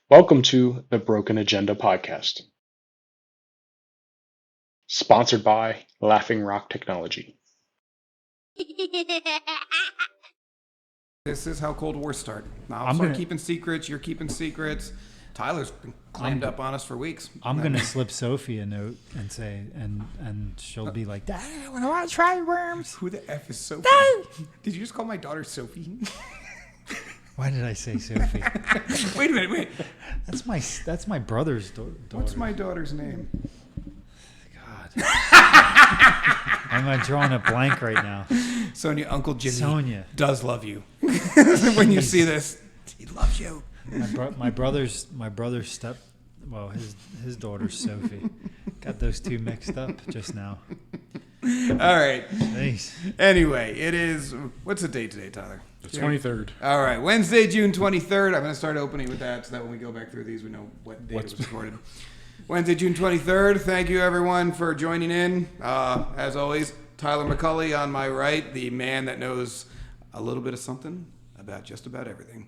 Welcome to the Broken Agenda podcast, sponsored by Laughing Rock Technology. This is how Cold Wars start. I'm I'm gonna- keeping secrets. You're keeping secrets. Tyler's been clammed up on us for weeks. I'm gonna slip Sophie a note and say, and she'll be like, "Dad, I want to try worms." Who the F is Sophie? Did you just call my daughter Sophie? Why did I say Sophie? Wait a minute, wait. That's my brother's daughter. What's my daughter's name? God? I'm drawing a blank right now. Sonia. Uncle Jimmy Sonia. does love you. When you see this, he loves you. My brother's his daughter's Sophie. Got those two mixed up just now. All right. Thanks. Anyway, it is. What's the date today, Tyler? The 23rd. All right, Wednesday, June 23rd. I'm going to start opening with that so that when we go back through these, we know what date it was recorded. Wednesday, June 23rd. Thank you, everyone, for joining in. As always, Tyler McCulley on my right, the man that knows a little bit of something about just about everything.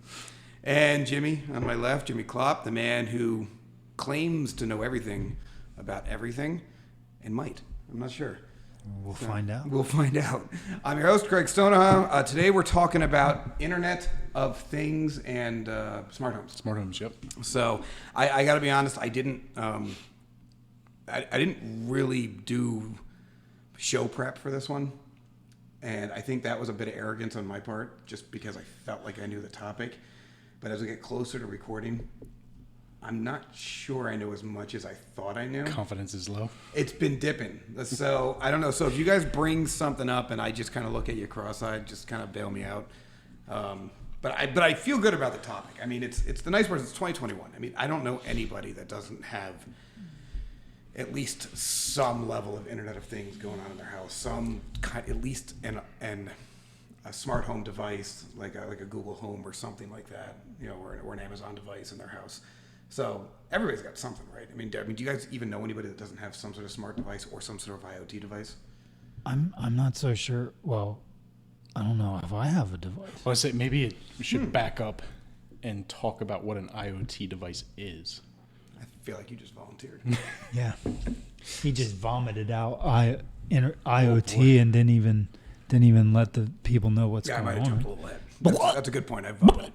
And Jimmy on my left, Jimmy Klopp, the man who claims to know everything about everything and might. I'm not sure. We'll find out. We'll find out. I'm your host, Craig Stoneheim. Today we're talking about Internet of Things and smart homes. Smart homes, yep. So I got to be honest, I didn't really do show prep for this one, and I think that was a bit of arrogance on my part, just because I felt like I knew the topic. But as we get closer to recording, I'm not sure I know as much as I thought I knew. Confidence is low. It's been dipping. So I don't know. So if you guys bring something up and I just kind of look at you cross-eyed, just kind of bail me out. But I feel good about the topic. I mean, it's the nice part is it's 2021. I mean, I don't know anybody that doesn't have at least some level of Internet of Things going on in their house. Some kind, at least a smart home device like a Google Home or something like that. You know, or an Amazon device in their house. So everybody's got something, right? I mean, do you guys even know anybody that doesn't have some sort of smart device or some sort of IoT device? I'm not so sure. Well, I don't know if I have a device. Well, I say maybe we should back up and talk about what an IoT device is. I feel like you just volunteered. Yeah, he just vomited out IoT and didn't even let the people know what's Yeah, I going might have jumped a on. little ahead. That's a good point. I vomited.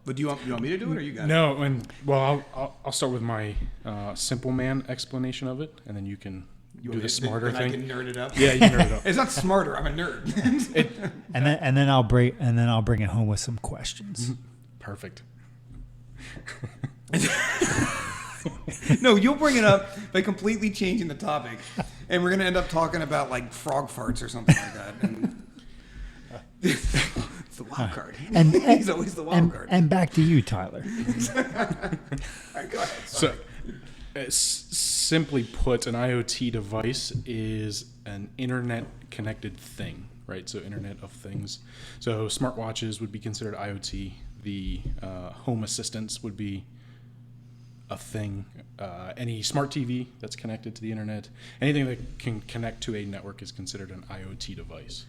But do you want me to do it, or you got it? No, I'll start with my simple man explanation of it, and then you can do the smarter then thing. I can nerd it up. Yeah, you nerd it up. It's not smarter. I'm a nerd. And then I'll bring it home with some questions. Perfect. No, you'll bring it up by completely changing the topic, and we're gonna end up talking about like frog farts or something like that. And it's the wild card. And He's always the wild card. And back to you, Tyler. All right, go ahead. So, simply put, an IoT device is an internet-connected thing, right? So, Internet of Things. So, smartwatches would be considered IoT. The home assistants would be a thing. Any smart TV that's connected to the internet, anything that can connect to a network is considered an IoT device.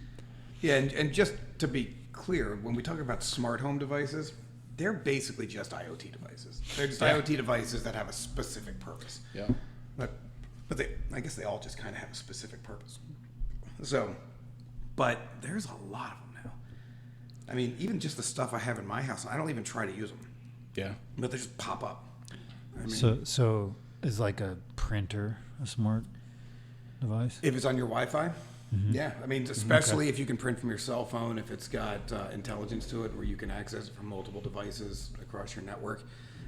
Yeah, and just to be clear, when we talk about smart home devices, they're basically just IoT devices. They're just IoT devices that have a specific purpose. Yeah. But I guess they all just kind of have a specific purpose. So, but there's a lot of them now. I mean, even just the stuff I have in my house, I don't even try to use them. Yeah. But they just pop up. I mean, So is like a printer a smart device? if it's on your Wi-Fi, yeah. I mean, especially if you can print from your cell phone, if it's got intelligence to it where you can access it from multiple devices across your network.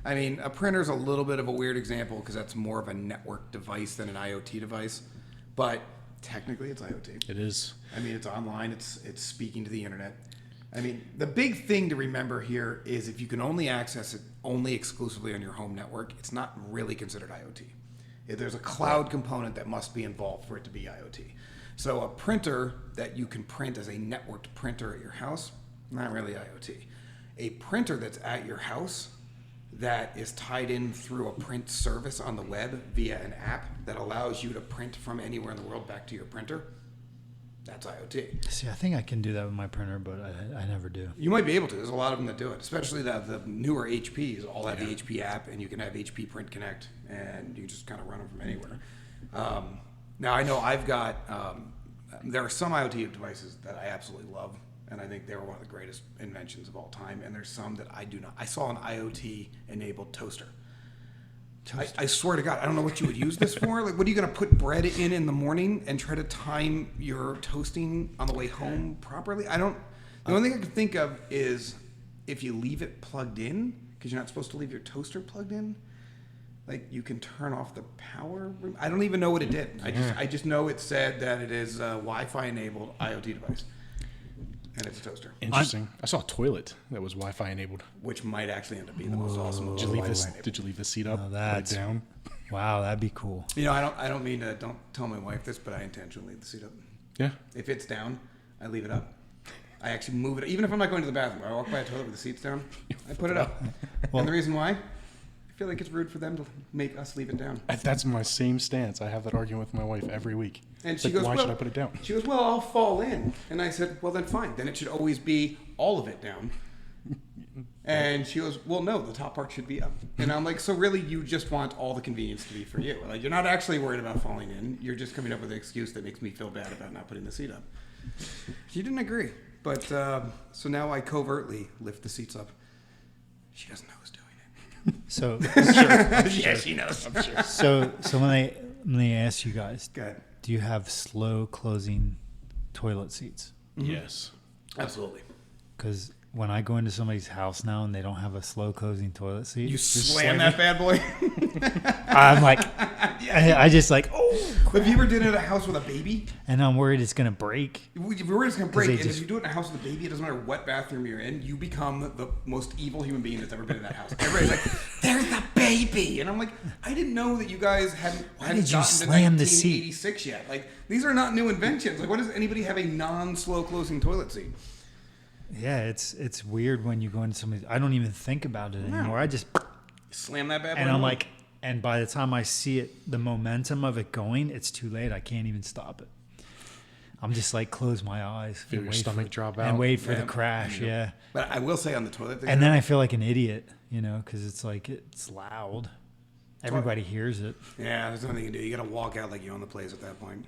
I mean, a printer's a little bit of a weird example because that's more of a network device than an IoT device. But technically, it's IoT. It is. I mean, it's online. It's speaking to the internet. I mean, the big thing to remember here is if you can only access it only exclusively on your home network, it's not really considered IoT. There's a cloud component that must be involved for it to be IoT. So a printer that you can print as a networked printer at your house, not really IoT. A printer that's at your house that is tied in through a print service on the web via an app that allows you to print from anywhere in the world back to your printer, That's IoT. See, I think I can do that with my printer, but I never do. You might be able to. There's a lot of them that do it, especially the newer HPs all have the HP app, and you can have HP Print Connect, and you can just kind of run them from anywhere. Now, I know I've got, there are some IoT devices that I absolutely love, and I think they were one of the greatest inventions of all time, and there's some that I do not. I saw an IoT-enabled toaster. I swear to God, I don't know what you would use this for. Like, what are you going to put bread in the morning and try to time your toasting on the way home properly? The only thing I can think of is if you leave it plugged in, because you're not supposed to leave your toaster plugged in. Like, you can turn off the power. I don't even know what it did. I just know it said that it is a Wi-Fi enabled IoT device. And it's a toaster. Interesting. I saw a toilet that was Wi-Fi enabled. Which might actually end up being the most awesome. Did you leave the seat up? That's down. Wow, that'd be cool. You know, I don't mean to. Don't tell my wife this, but I intentionally leave the seat up. Yeah. If it's down, I leave it up. I actually move it. Even if I'm not going to the bathroom, I walk by a toilet with the seat's down. I put it up. And the reason why? I feel like it's rude for them to make us leave it down. That's my same stance. I have that argument with my wife every week. And she goes, why should I put it down? She goes, well, I'll fall in. And I said, well, then fine. Then it should always be all of it down. And she goes, well, no, the top part should be up. And I'm like, so really you just want all the convenience to be for you. Like, you're not actually worried about falling in. You're just coming up with an excuse that makes me feel bad about not putting the seat up. She didn't agree. But so now I covertly lift the seats up. She doesn't know who's doing it. So, Yeah, she knows. I'm sure. so when they ask you guys, Go ahead. do you have slow closing toilet seats? Yes. Absolutely. Because when I go into somebody's house now and they don't have a slow closing toilet seat, You slam that bad boy. I'm like, I just like, oh, Have you ever did it at a house with a baby? and I'm worried it's gonna break. If you're just going to break, they and just- if you do it in a house with a baby, it doesn't matter what bathroom you're in, you become the most evil human being that's ever been in that house. Everybody's like, there's the baby! And I'm like, I didn't know that you guys hadn't did you gotten slam to the seat? 1986 yet. Like, these are not new inventions. Like, why does anybody have a non-slow closing toilet seat? Yeah, it's weird when you go into somebody's. I don't even think about it anymore. I just Slam that bad boy. and I'm in. like, and by the time I see it, the momentum of it going, it's too late. I can't even stop it. I'm just like close my eyes, Feel and your wait stomach for, drop and out. wait for Yeah. the crash. Yeah, But I will say on the toilet thing, and then I feel like an idiot, because it's like it's loud. Everybody hears it. yeah, there's nothing you can do. You got to walk out like you own the place at that point.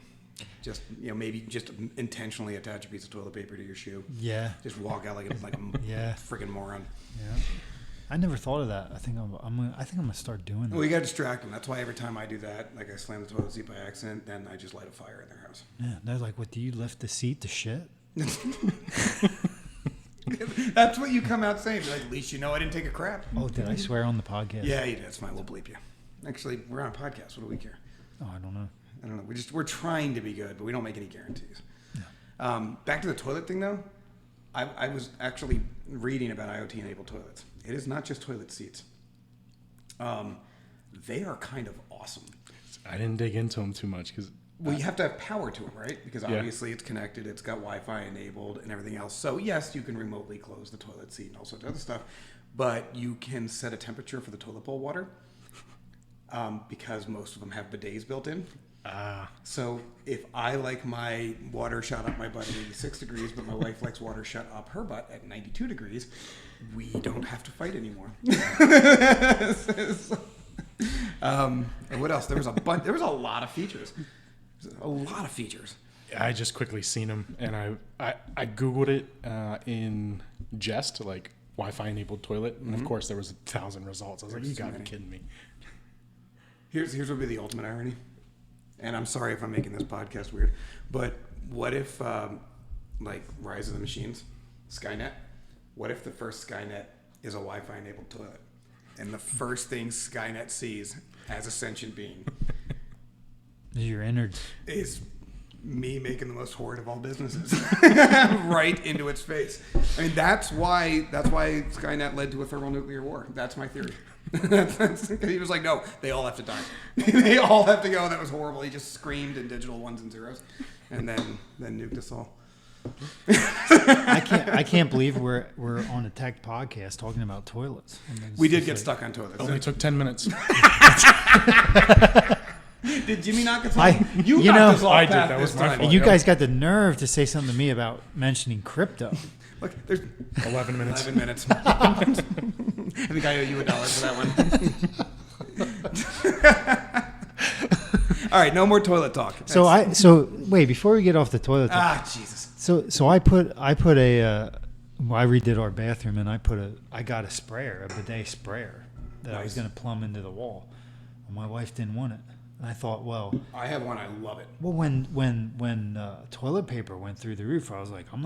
Just, maybe just intentionally attach a piece of toilet paper to your shoe. Yeah, Just walk out like a Yeah. freaking moron. yeah. I never thought of that. I think I'm gonna start doing that. Well, you got to distract them. That's why every time I do that, like I slam the toilet seat by accident, then I just light a fire in their house. Yeah, they're like, "What? Do you lift the seat to shit?" That's what you come out saying. You're like, at least you know I didn't take a crap. Oh, did I swear on the podcast? Yeah, you did. It's fine. We'll bleep you. Actually, we're on a podcast. What do we care? Oh, I don't know. I don't know. We're trying to be good, but we don't make any guarantees. Back to the toilet thing, though. I was actually reading about IoT-enabled toilets. It is not just toilet seats. They are kind of awesome. I didn't dig into them too much because Well, you have to have power to them, right? Because Yeah. obviously it's connected, it's got Wi-Fi enabled and everything else. So yes, you can remotely close the toilet seat and all sorts of other stuff, but you can set a temperature for the toilet bowl water because most of them have bidets built in. So if I like my water shot up my butt at 86 degrees, but my wife likes water shot up her butt at 92 degrees, we don't have to fight anymore. And what else? There was a bunch. There was a lot of features. A lot of features. I just quickly seen them and I Googled it in jest, like Wi-Fi enabled toilet. And of course there was 1,000 results. I was like, you so gotta be many. kidding me. Here's what would be the ultimate irony. And I'm sorry if I'm making this podcast weird, but what if, like Rise of the Machines, Skynet? What if the first Skynet is a Wi-Fi enabled toilet, and the first thing Skynet sees as a sentient being Your innards. is me making the most horrid of all businesses right into its face? I mean, that's why Skynet led to a thermonuclear war. That's my theory. He was like, no, they all have to die. They all have to go. That was horrible. He just screamed in digital ones and zeros, and then nuked us all. I can't believe we're on a tech podcast talking about toilets. I mean, it's We did just get like- stuck on toilets. Only took 10 minutes. Did Jimmy knock us I- off? you knocked know- us off I did. path That this was my time. fault. You guys got the nerve to say something to me about mentioning crypto. Look, there's 11 minutes. 11 minutes. I think I owe you $1 for that one. All right, no more toilet talk. So wait, before we get off the toilet. Jesus. So I redid our bathroom and I got a sprayer, a bidet sprayer that I was Nice. going to plumb into the wall. And my wife didn't want it. And I thought, well, I have one. I love it. when toilet paper went through the roof, I was like, I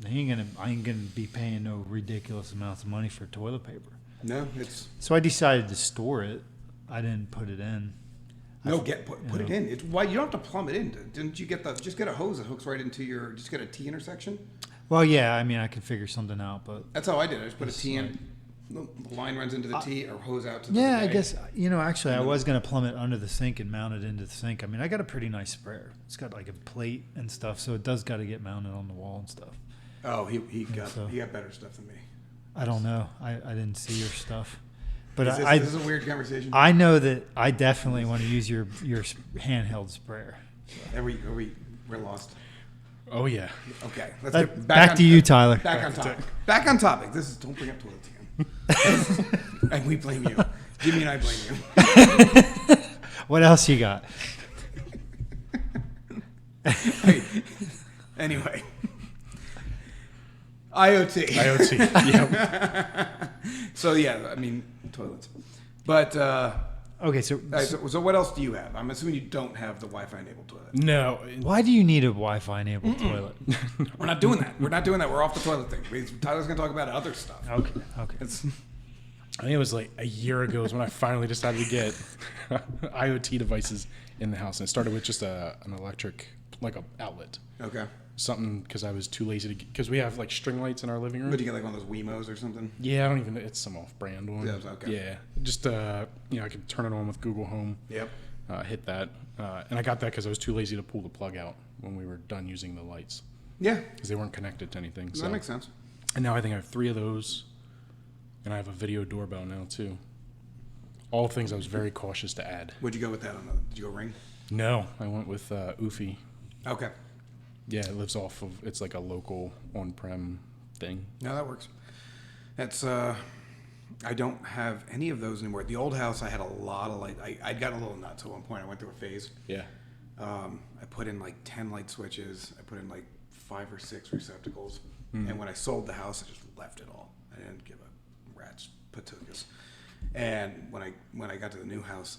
ain't gonna be paying no ridiculous amounts of money for toilet paper. No, it's So I decided to store it. I didn't put it in. put it in. It's why you don't have to plumb it in. Didn't you get just get a hose that hooks right into your just get a T intersection? Well, yeah, I mean, I could figure something out, but That's how I did it. I just put a T in. The line runs into the T or hose out to the yeah, I bidet. guess actually, I was gonna plumb it under the sink and mount it into the sink. I mean, I got a pretty nice sprayer. It's got like a plate and stuff, so it does got to get mounted on the wall and stuff. Oh, he got so- better stuff than me. I don't know. I didn't see your stuff, but This is a weird conversation. I know that I definitely want to use your handheld sprayer. We're lost. Oh, yeah. Okay, let's get Back to you, Tyler. Back on topic. Back on topic. This is don't bring up toilets again. And we blame you. Jimmy and I blame you. What else you got? Hey, anyway, IoT. IoT. Yep. So yeah, I mean toilets. But Okay, so so what else do you have? I'm assuming you don't have the Wi-Fi enabled toilet. No. why do you need a Wi-Fi enabled toilet? We're not doing that. We're off the toilet thing. Tyler's gonna talk about other stuff. Okay. It's, I think it was like a year ago is when I finally decided to get IoT devices in the house. And it started with just an electric, like a outlet. okay. Something because I was too lazy to because we have like string lights in our living room. But you get like one of those Wemos or something. Yeah, I don't even. It's some off-brand one. Yeah, okay. Yeah, just I could turn it on with Google Home. Yep. Hit that, and I got that because I was too lazy to pull the plug out when we were done using the lights Yeah. because they weren't connected to anything. So. That makes sense. And now I think I have 3 of those, and I have a video doorbell now too. All things I was very cautious to add. Would you go with that did you go Ring? No, I went with Oofy. Okay. Yeah, it lives off of. It's like a local on-prem thing. No, that works. That's I don't have any of those anymore. At the old house, I had a lot of light. I'd gotten a little nuts at one point. I went through a phase. Yeah. I put in like 10 light switches. I put in like 5 or 6 receptacles. And when I sold the house, I just left it all. I didn't give a rat's patookas. And when I got to the new house,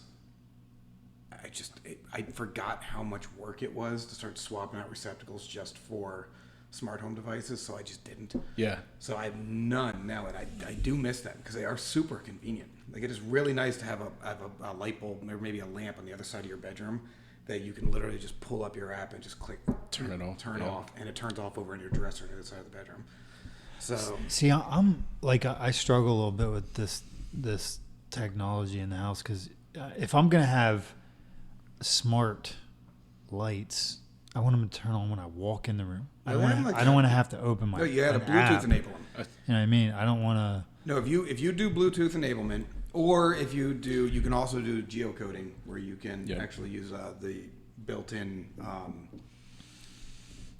I forgot how much work it was to start swapping out receptacles just for smart home devices, so I just didn't. Yeah. So I have none now, and I do miss them because they are super convenient. Like, it is really nice to have a light bulb or maybe a lamp on the other side of your bedroom that you can literally just pull up your app and just click Turn it off. turn off, and it turns off over in your dresser on the other side of the bedroom. So See, I'm like I struggle a little bit with this technology in the house because if I'm gonna have smart lights, I want them to turn on when I walk in the room. I don't want to have to open my. no, you had a an Bluetooth app. enable them. You know what I mean? I don't want to. No, if you do Bluetooth enablement, or if you do, you can also do geocoding where you can Yeah. actually use the built-in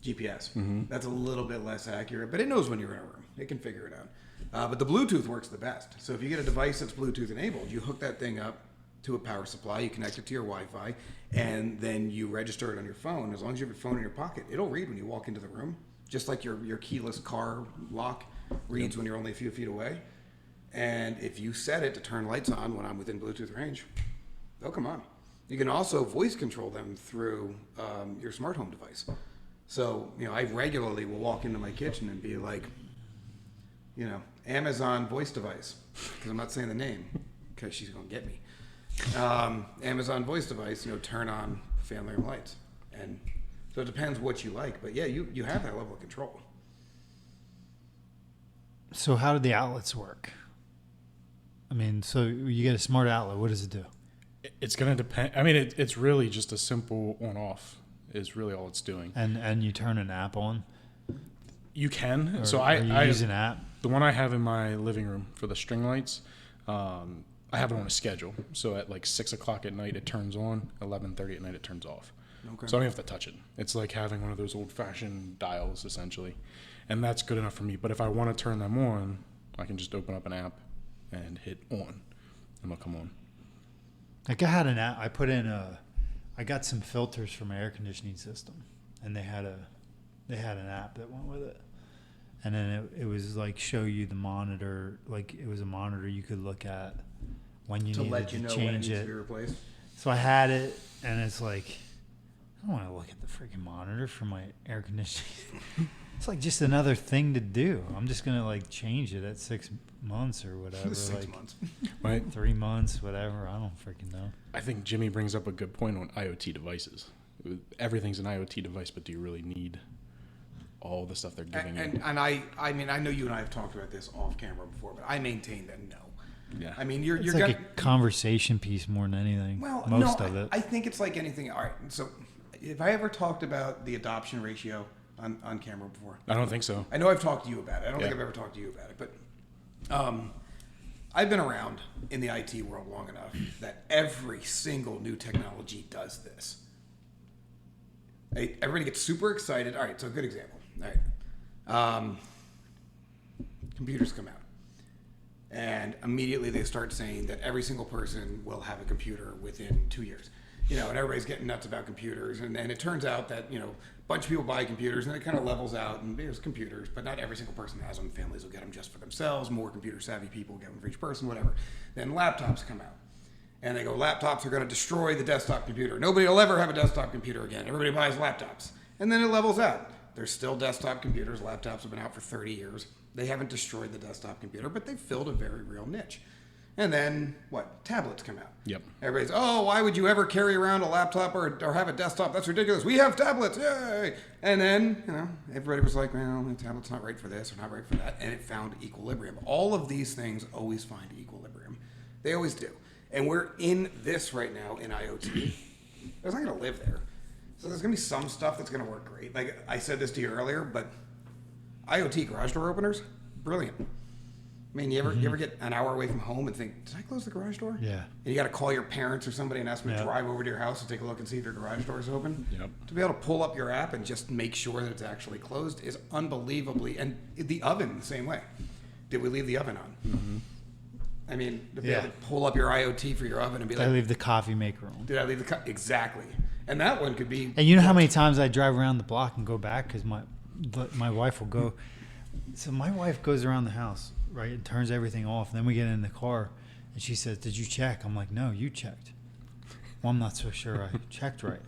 GPS. That's a little bit less accurate, but it knows when you're in a room. It can figure it out. But the Bluetooth works the best. So if you get a device that's Bluetooth enabled, you hook that thing up to a power supply, you connect it to your Wi-Fi, and then you register it on your phone. As long as you have your phone in your pocket, it'll read when you walk into the room, just like your keyless car lock reads when you're only a few feet away. And if you set it to turn lights on when I'm within Bluetooth range, they'll come on. You can also voice control them through your smart home device. So, I regularly will walk into my kitchen and be like, Amazon voice device, because I'm not saying the name, because she's going to get me. Amazon voice device, turn on family room lights. And so it depends what you like. But yeah, you have that level of control. So how do the outlets work? I mean, so you get a smart outlet. What does it do? It's going to depend. I mean, it's really just a simple on-off is really all it's doing. And you turn an app on? You can. Or, So or you I use an app? The one I have in my living room for the string lights, I have it on a schedule. So at like 6 o'clock at night, it turns on. 11:30 at night, it turns off. Okay. So I don't have to touch it. It's like having one of those old-fashioned dials, essentially, and that's good enough for me. But if I want to turn them on, I can just open up an app and hit on, and they'll come on. Like I had an app. I got some filters from my air conditioning system, and they had an app that went with it. And then it was like show you the monitor, like it was a monitor you could look at when you needed to change when it needs it. to be replaced. So I had it, and it's like, I don't want to look at the freaking monitor for my air conditioning. It's like just another thing to do. I'm just gonna like change it at 6 months or whatever. 6 like months. Right? 3 months, whatever. I don't freaking know. I think Jimmy brings up a good point on IoT devices. Everything's an IoT device, but do you really need all the stuff they're giving you? And I mean, I know you and I have talked about this off camera before, but I maintain that no. Yeah. I mean, you're It's gonna, like a conversation piece more than anything. well, most no, of it. I think it's like anything. All right, so have I ever talked about the adoption ratio on camera before? I don't think so. I know I've talked to you about it. I don't think Yeah. I've ever talked to you about it, but I've been around in the IT world long enough that every single new technology does this. Everybody gets super excited. All right, so a good example. All right, computers come out, and immediately they start saying that every single person will have a computer within 2 years. You know, and everybody's getting nuts about computers, and it turns out that, you know, a bunch of people buy computers, and it kind of levels out, and there's computers, but not every single person has them. Families will get them just for themselves. More computer savvy people get them for each person, whatever. Then laptops come out, and they go, laptops are going to destroy the desktop computer. Nobody will ever have a desktop computer again. Everybody buys laptops, and then it levels out. There's still desktop computers. Laptops have been out for 30 years. They haven't destroyed the desktop computer, but they've filled a very real niche. And then, what? Tablets come out. Yep. Everybody's, oh, why would you ever carry around a laptop or have a desktop? That's ridiculous. We have tablets. Yay. And then, you know, everybody was like, well, the tablet's not right for this or not right for that. And it found equilibrium. All of these things always find equilibrium. They always do. And we're in this right now in IoT. There's not going to live there. So there's going to be some stuff that's going to work great. Like I said this to you earlier, but IoT garage door openers, brilliant. I mean, you ever get an hour away from home and think, did I close the garage door? Yeah. And you got to call your parents or somebody and ask them to Yeah. drive over to your house and take a look and see if your garage door is open. Yep. To be able to pull up your app and just make sure that it's actually closed is unbelievably. And the oven the same way. Did we leave the oven on? Mm-hmm. I mean, to be Yeah. able to pull up your IoT for your oven and be I like, leave the coffee maker on. did I leave the exactly? And that one could be. And you know how many times I drive around the block and go back because my wife will go. So my wife goes around the house, right, and turns everything off. And then we get in the car, and she says, "Did you check?" I'm like, "No, you checked." Well, I'm not so sure I checked right.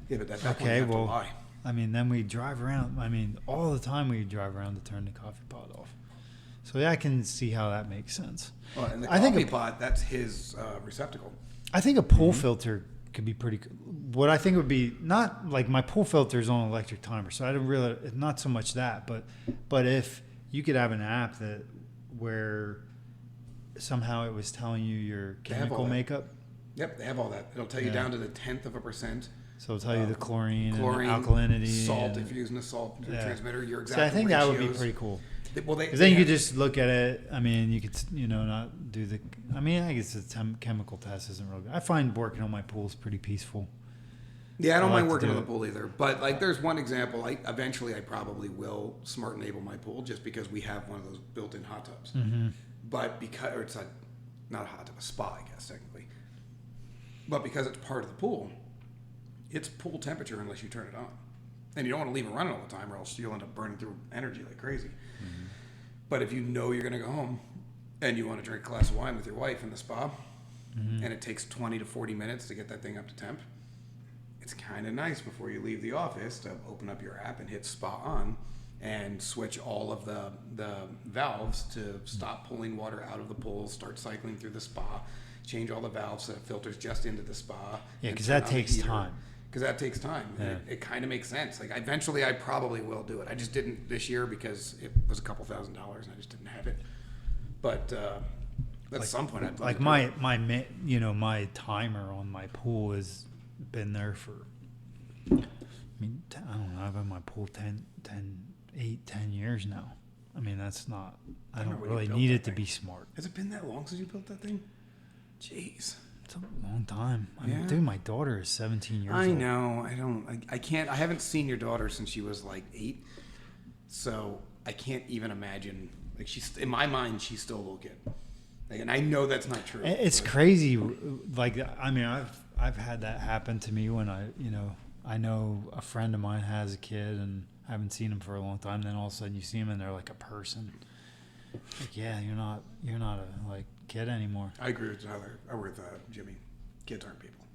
Yeah, but that point Okay, you have to well, lie. I mean, then we drive around. I mean, all the time we drive around to turn the coffee pot off. So yeah, I can see how that makes sense. Well, and the I think coffee a- pot, that's his receptacle. I think a pool filter could be pretty. What I think would be not like my pool filter is on an electric timer, so I don't really not so much that, but if you could have an app that where somehow it was telling you your They have all chemical that. makeup, Yep, they have all that. It'll tell you Yeah. down to the 1/10%. so it'll tell you the chlorine, Chlorine, and alkalinity, salt. and, If you're using a salt Yeah. transmitter, your exact so I think that would be ratios. pretty cool. Well, they, Because then they you could have- just look at it. I mean, you could, not do the. I mean, I guess the chemical test isn't real good. I find working on my pools pretty peaceful. Yeah, I don't I like mind to working do on the it. pool either. But like, there's one example. Eventually, I probably will smart enable my pool just because we have one of those built-in hot tubs. Mm-hmm. But because or it's not a hot tub, a spa, I guess technically. But because it's part of the pool, it's pool temperature unless you turn it on, and you don't want to leave it running all the time, or else you'll end up burning through energy like crazy. Mm-hmm. But if you know you're going to go home and you want to drink a glass of wine with your wife in the spa, Mm-hmm. and it takes 20 to 40 minutes to get that thing up to temp, it's kind of nice before you leave the office to open up your app and hit spa on and switch all of the valves to stop pulling water out of the pool, start cycling through the spa, change all the valves so it filters just into the spa. Yeah, and because turn that on the takes heater. time. Because that takes time. Yeah. And it kind of makes sense. Like eventually I probably will do it. I just didn't this year because it was a couple $1,000 and I just didn't have it. But at some point I'd love Like to do my it. my timer on my pool has been there for. I mean, I don't know. I've had my pool 10 years now. I mean, that's not. I don't remember when you really built need that it to thing. be smart. Has it been that long since you built that thing? Jeez. It's a long time. I mean, Yeah. dude, my daughter is 17 years old. I know. I can't. I haven't seen your daughter since she was like 8. So I can't even imagine. Like, she's in my mind, she's still a little kid. Like, and I know that's not true. It's but crazy. Like, I mean, I've had that happen to me when I know a friend of mine has a kid and I haven't seen him for a long time. Then all of a sudden you see him and they're like a person. Like, yeah, you're not a like kid anymore. I agree with Tyler. I work with Jimmy. Kids aren't people.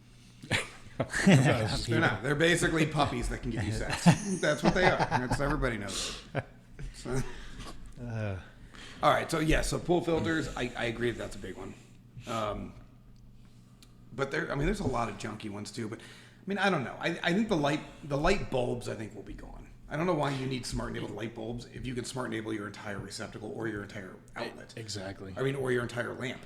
People. They're not. They're basically puppies that can give you sex. That's what they are. That's everybody knows. So. All right, so pool filters, I agree that's a big one. But there's a lot of junky ones too. But I mean, I don't know. I think the light bulbs I think will be gone. I don't know why you need smart enabled light bulbs if you can smart enable your entire receptacle or your entire outlet. Exactly. I mean, or your entire lamp.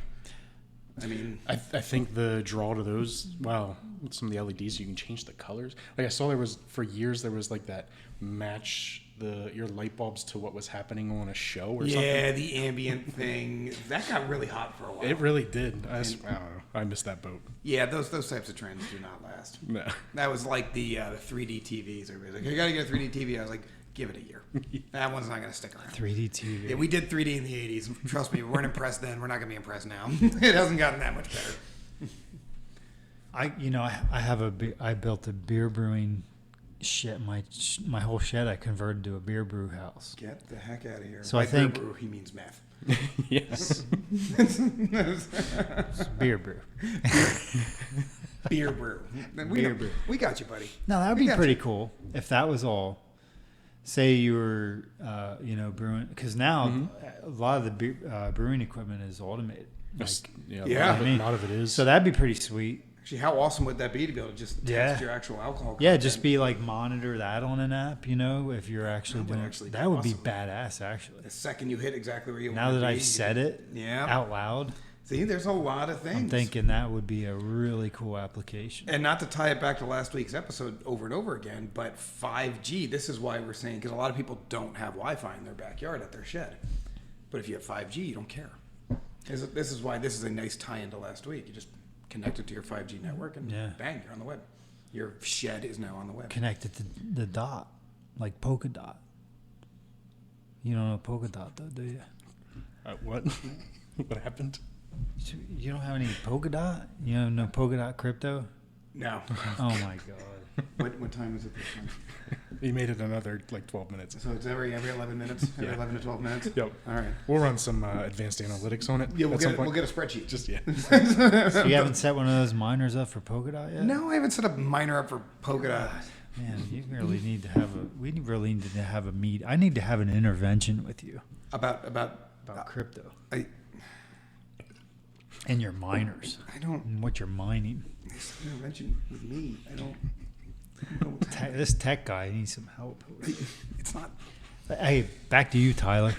I mean, I think the draw to those, with some of the LEDs, you can change the colors. Like I saw for years there was like that match your light bulbs to what was happening on a show or something. yeah, the ambient thing that got really hot for a while. It really did. I don't know. I missed that boat. Yeah, those types of trends do not last. No. That was like the 3D TVs. Everybody's like, you got to get a 3D TV. I was like, give it a year. That one's not going to stick around. 3D TV. Yeah, we did 3D in the 80s. Trust me, we weren't impressed then. We're not going to be impressed now. It hasn't gotten that much better. I built a beer brewing shed. My whole shed I converted to a beer brew house. Get the heck out of here. So By I think- beer brew, he means meth. Yes. It's beer brew. Beer brew. Beer brew. We got you, buddy. No, that would We be got pretty you. cool if that was all. Say you were, brewing, because now a lot of the brewing equipment is automated. Like, Yeah. A lot of it is. so that'd be pretty sweet. Actually, how awesome would that be to be able to just Yeah. test your actual alcohol Yeah, content? just be like monitor that on an app. If you're actually That would doing actually be that, would be awesome. badass. Actually, The second you hit exactly where you now want to that be. I've said it Yeah. out loud, See, there's a lot of things. I'm thinking that would be a really cool application. And not to tie it back to last week's episode over and over again, but 5G, this is why we're saying, because a lot of people don't have Wi-Fi in their backyard at their shed. But if you have 5G, you don't care. This is why this is a nice tie-in to last week. You just connect it to your 5G network and bang, you're on the web. Your shed is now on the web. Connected to the dot, like polka dot. You don't know polka dot though, do you? What? What happened? You don't have any polka dot? You have no polka dot crypto? No. Oh my god. What time is it this time? You made it another 12 minutes. So it's every 11 minutes? Every 11 to 12 minutes? Yep. All right. We'll run some advanced analytics on it. Yeah, at some we'll point. get a spreadsheet. Just yeah. So you haven't set one of those miners up for polka dot yet? No, I haven't set a miner up for polka dot. Man, you really need to have we really need to have a meet. I need to have an intervention with you About crypto I and your miners don't and what you're mining. this intervention with me. I don't know what's This tech guy needs some help. It's not. Hey, back to you, Tyler.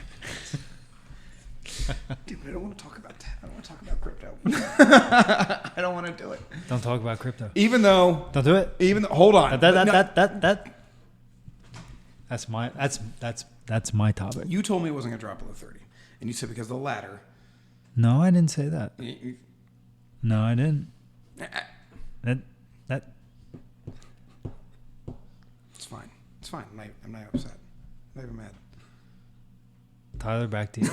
Dude, I don't want to talk about that. I don't want to talk about crypto. I don't want to do it. Don't talk about crypto. Even though. Don't do it. Hold on. That's my topic. You told me it wasn't going to drop below 30, and you said because of the ladder. No, I didn't say that. No, I didn't. That It's fine. It's fine. I'm not upset. I'm not even mad. Tyler, back to you.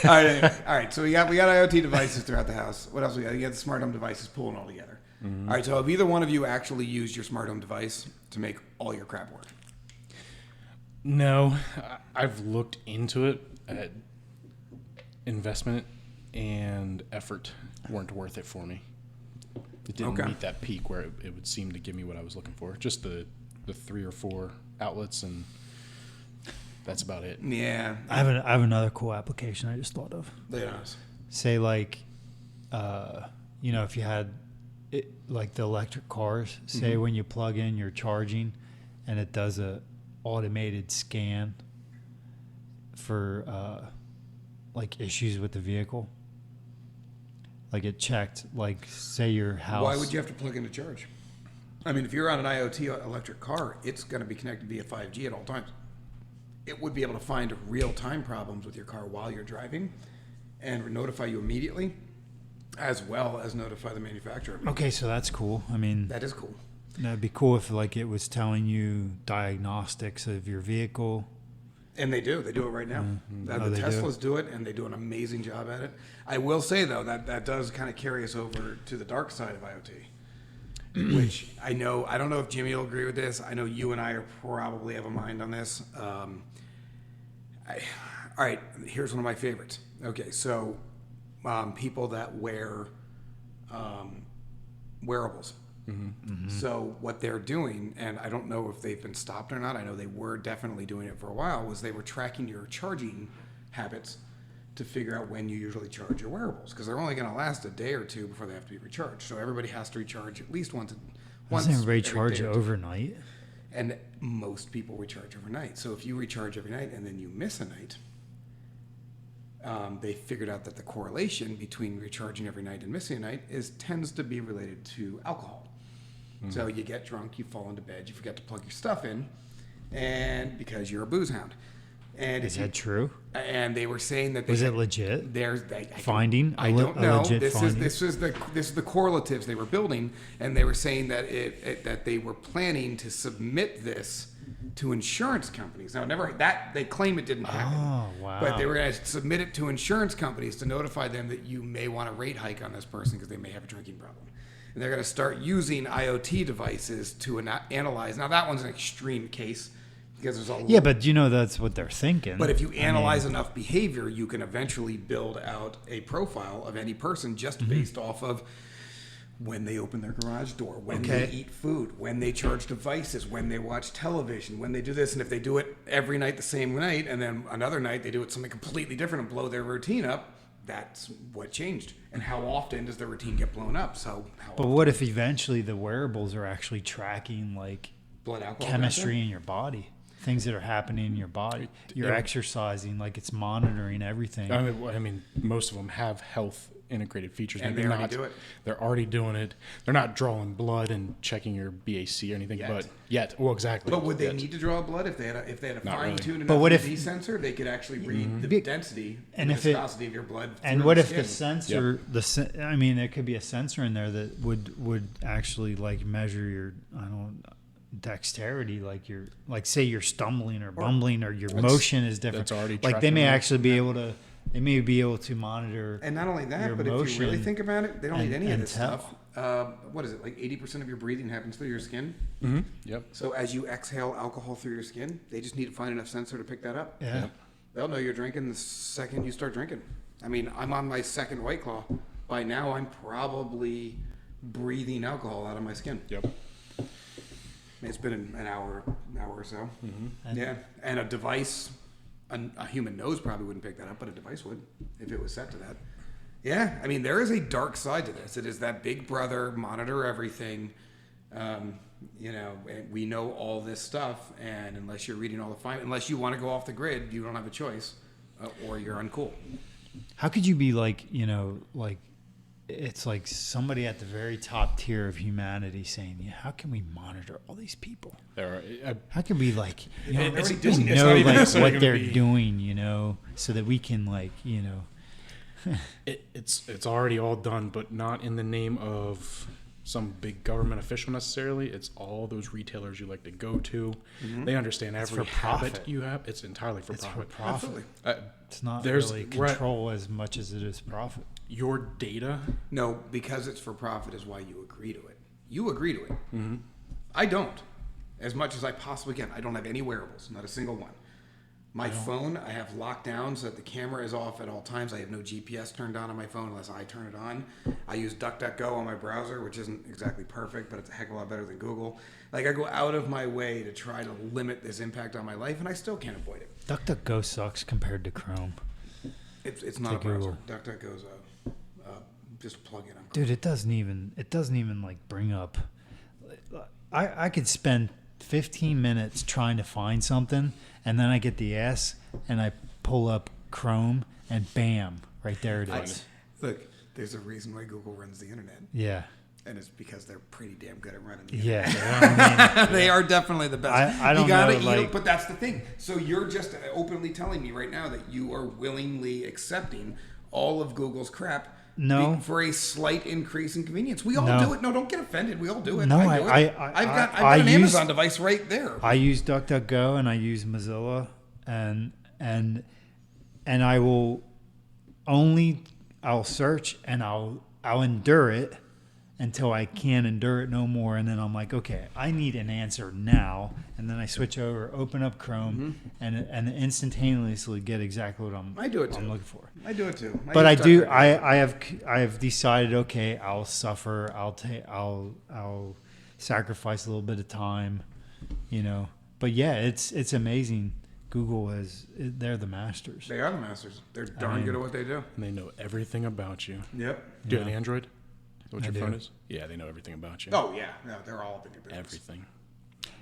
All right. So we got IoT devices throughout the house. What else we got? You got the smart home devices pulling all together. Mm-hmm. All right. So have either one of you actually used your smart home device to make all your crap work? No, I've looked into it. Investment and effort weren't worth it for me. It didn't Okay. meet that peak where it would seem to give me what I was looking for. Just the 3 or 4 outlets, and that's about it. Yeah. I have another cool application I just thought of. Yeah. Say like, if you had it, like the electric cars, say when you plug in, you're charging, and it does a automated scan for like issues with the vehicle. Like it checked, like say your house. Why would you have to plug in to charge? I mean, if you're on an IoT electric car, it's going to be connected via 5G at all times. it would be able to find real-time problems with your car while you're driving and notify you immediately, as well as notify the manufacturer. Okay, so that's cool. I mean, That is cool. that'd be cool if like it was telling you diagnostics of your vehicle. And they do it right now. Oh, The they do? Teslas do it, and they do an amazing job at it. I will say, though, that does kind of carry us over to the dark side of IoT, which I don't know if Jimmy will agree with this. I know you and I are probably have a mind on this. All right, here's one of my favorites. Okay, so people that wear wearables. So what they're doing, and I don't know if they've been stopped or not, I know they were definitely doing it for a while, was they were tracking your charging habits to figure out when you usually charge your wearables, because they're only going to last a day or two before they have to be recharged. So everybody has to recharge at least once Doesn't everybody every charge day or two. overnight? And most people recharge overnight. So if you recharge every night and then you miss a night, they figured out that the correlation between recharging every night and missing a night tends to be related to alcohol. So you get drunk, you fall into bed, you forget to plug your stuff in, and because you're a booze hound. And Is that true? And they were saying that Was it legit? Finding? I don't know. legit This finding? is the correlatives they were building, and they were saying that that they were planning to submit this to insurance companies. Now, they claim it didn't happen. Oh, wow. But they were going to submit it to insurance companies to notify them that you may want a rate hike on this person because they may have a drinking problem. And they're going to start using IoT devices to analyze. Now, that one's an extreme case because there's a Yeah, but that's what they're thinking. But if you analyze enough behavior, you can eventually build out a profile of any person just based off of when they open their garage door, when they eat food, when they charge devices, when they watch television, when they do this. And if they do it every night the same night, and then another night they do it something completely different and blow their routine up, that's what changed. And how often does their routine get blown up? But what if eventually the wearables are actually tracking like blood alcohol chemistry in your body? Things that are happening in your body. You're exercising, like it's monitoring everything. I mean, most of them have health integrated features. And Maybe they already not. do it. They're already doing it. They're not drawing blood and checking your BAC or anything. But well, exactly. But would they need to draw blood if they had a Not really. fine-tuned But what if- UV sensor? They could actually read the density And and if it- viscosity of your blood. And through what the if the skin. sensor, there could be a sensor in there that would actually like measure your, dexterity, like say you're stumbling or bumbling or your motion is different. that's already like they may tracking that. actually be able to monitor. And not only that, your but if you really motion think about it, they don't need any of and this tell. stuff. What is it? Like 80% of your breathing happens through your skin. Yep. So as you exhale alcohol through your skin, they just need to find enough sensor to pick that up. Yeah. They'll know you're drinking the second you start drinking. I mean, I'm on my second White Claw. By now, I'm probably breathing alcohol out of my skin. Yep. It's been an hour or so. Yeah, and a device, a human nose probably wouldn't pick that up, but a device would if it was set to that. Yeah, I mean, there is a dark side to this. It is that big brother, monitor everything. And we know all this stuff, and unless you're reading all the unless you want to go off the grid, you don't have a choice, or you're uncool. How could you be like, it's like somebody at the very top tier of humanity saying, yeah, how can we monitor all these people? How can we like, it's we not know even like necessarily what gonna they're be- doing, so that we can like, It's already all done, but not in the name of some big government official necessarily. It's all those retailers you like to go to. They understand every for habit profit. you have. It's entirely for it's profit. for profit. Absolutely. It's not There's- really right. control as much as it is profit. Your data. No, because it's for profit is why you agree to it. You agree to it. I don't. As much as I possibly can. I don't have any wearables, not a single one. My phone, I have locked down so that the camera is off at all times. I have no GPS turned on my phone unless I turn it on. I use DuckDuckGo on my browser, which isn't exactly perfect, but it's a heck of a lot better than Google. Like, I go out of my way to try to limit this impact on my life, and I still can't avoid it. DuckDuckGo sucks compared to Chrome. It's not a To browser. Google. DuckDuckGo's just a plug-in on Chrome. Dude, it doesn't even like bring up. I could spend 15 minutes trying to find something, and then I get the S, and I pull up Chrome, and bam, right there it is. Look, there's a reason why Google runs the internet. Yeah. And it's because they're pretty damn good at running the Yeah. they are definitely the best. I don't know, like, but that's the thing. So you're just openly telling me right now that you are willingly accepting all of Google's crap No. for a slight increase in convenience. We all No. do it. No, don't get offended. We all do it. No, I do it. I've got an Amazon device right there. I use DuckDuckGo and I use Mozilla, and I will I'll search and I'll endure it until I can't endure it no more, and then I'm like, okay, I need an answer now, and then I switch over, open up Chrome, and instantaneously get exactly what I'm looking for. I do it too. But I have decided, okay, I'll suffer. I'll sacrifice a little bit of time, you know. But yeah, it's amazing. Google they're the masters. They are the masters. They're darn good at what they do. And they know everything about you. Yep. Do you have an Android? What your I phone do. is? Yeah, they know everything about you. Oh yeah, no, they're all up in your business. Everything.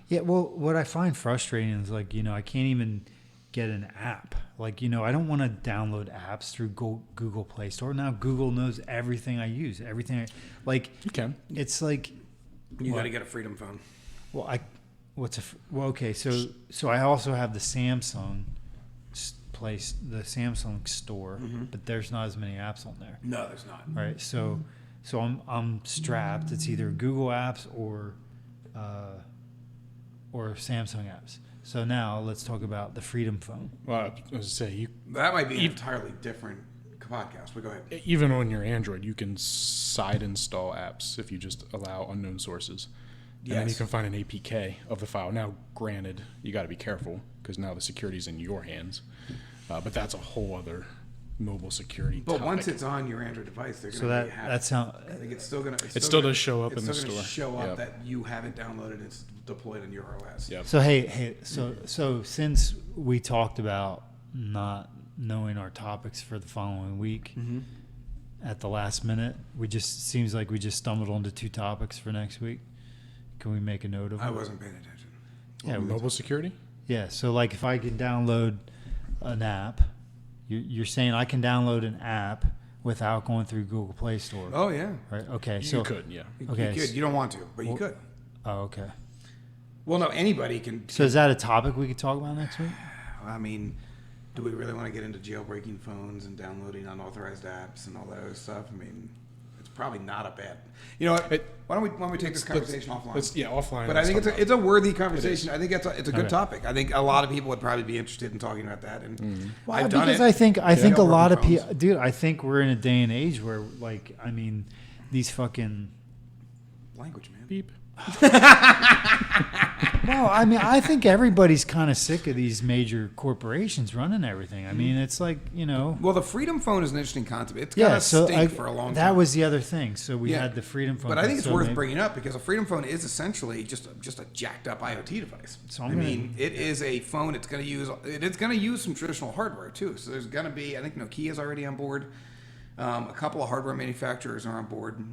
Yeah, well, what I find frustrating is like, you know, I can't even get an app. Like, you know, I don't want to download apps through Google Play Store. Now Google knows everything I use, everything. You can. It's like, You got to get a Freedom phone. well, okay, so I also have the Samsung the Samsung store, but there's not as many apps on there. No, there's not. Right, so I'm strapped. It's either Google apps or Samsung apps. So now let's talk about the Freedom phone. Well, I was going to say, That might be an entirely different podcast, but go ahead. even on your Android, you can side install apps if you just allow unknown sources. And then you Yes. can find an APK of the file. Now, granted, you got to be careful because now the security's in your hands. But that's a whole other mobile security But topic. once it's on your Android device, they're going So to be happy. that's how. I think it's still going to. It still does show up in the It's still store. going to show up Yep. that you have it downloaded. It's deployed in your OS. Yep. So so since we talked about not knowing our topics for the following week, at the last minute, seems like we just stumbled onto 2 topics for next week. Can we make a note of I it? wasn't paying attention. Yeah, Mobile security? yeah. So like if I can download an app, you're saying I can download an app without going through Google Play Store, Oh yeah, right? Okay, You so could, yeah. okay, you could. You don't want to, but you could. oh, okay. Well, no, anybody can. So is that a topic we could talk about next week? I mean, do we really want to get into jailbreaking phones and downloading unauthorized apps and all that other stuff? I mean, it's probably not a bad. You know what? Why don't we take this conversation offline? Offline. But I think it's a worthy conversation. I think it's a good Okay. topic. I think a lot of people would probably be interested in talking about that. And I've done because it. I think a Jailbroken lot of phones. people, dude. I think we're in a day and age where, like, I mean, these fucking. Language, man. Beep. No, I mean, I think everybody's kind of sick of these major corporations running everything. I mean, it's like, you know. Well, the Freedom Phone is an interesting concept. It's kind of stink for a long time. That was the other thing. So we Yeah. had the Freedom phone. But I think it's so worth maybe- bringing up because a Freedom Phone is essentially just a jacked up IoT device. So I mean, it is a phone. It's going to use some traditional hardware too. So there's going to be, I think Nokia's already on board. A couple of hardware manufacturers are on board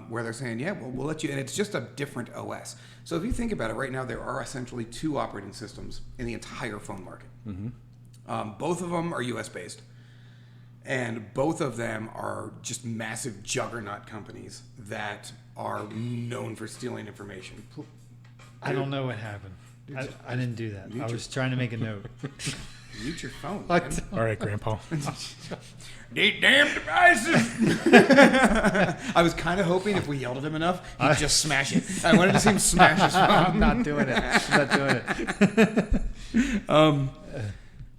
where they're saying, yeah, well, we'll let you. And it's just a different OS. So if you think about it, right now there are essentially 2 operating systems in the entire phone market. Both of them are US based. And both of them are just massive juggernaut companies that are known for stealing information. I don't know what happened. I didn't do that. I was trying to make a note. Mute your phone. Like, man. All right, Grandpa. These damn devices! I was kind of hoping if we yelled at him enough, he'd just smash it. I wanted to see him smash his phone. I'm not doing it. I'm not doing it.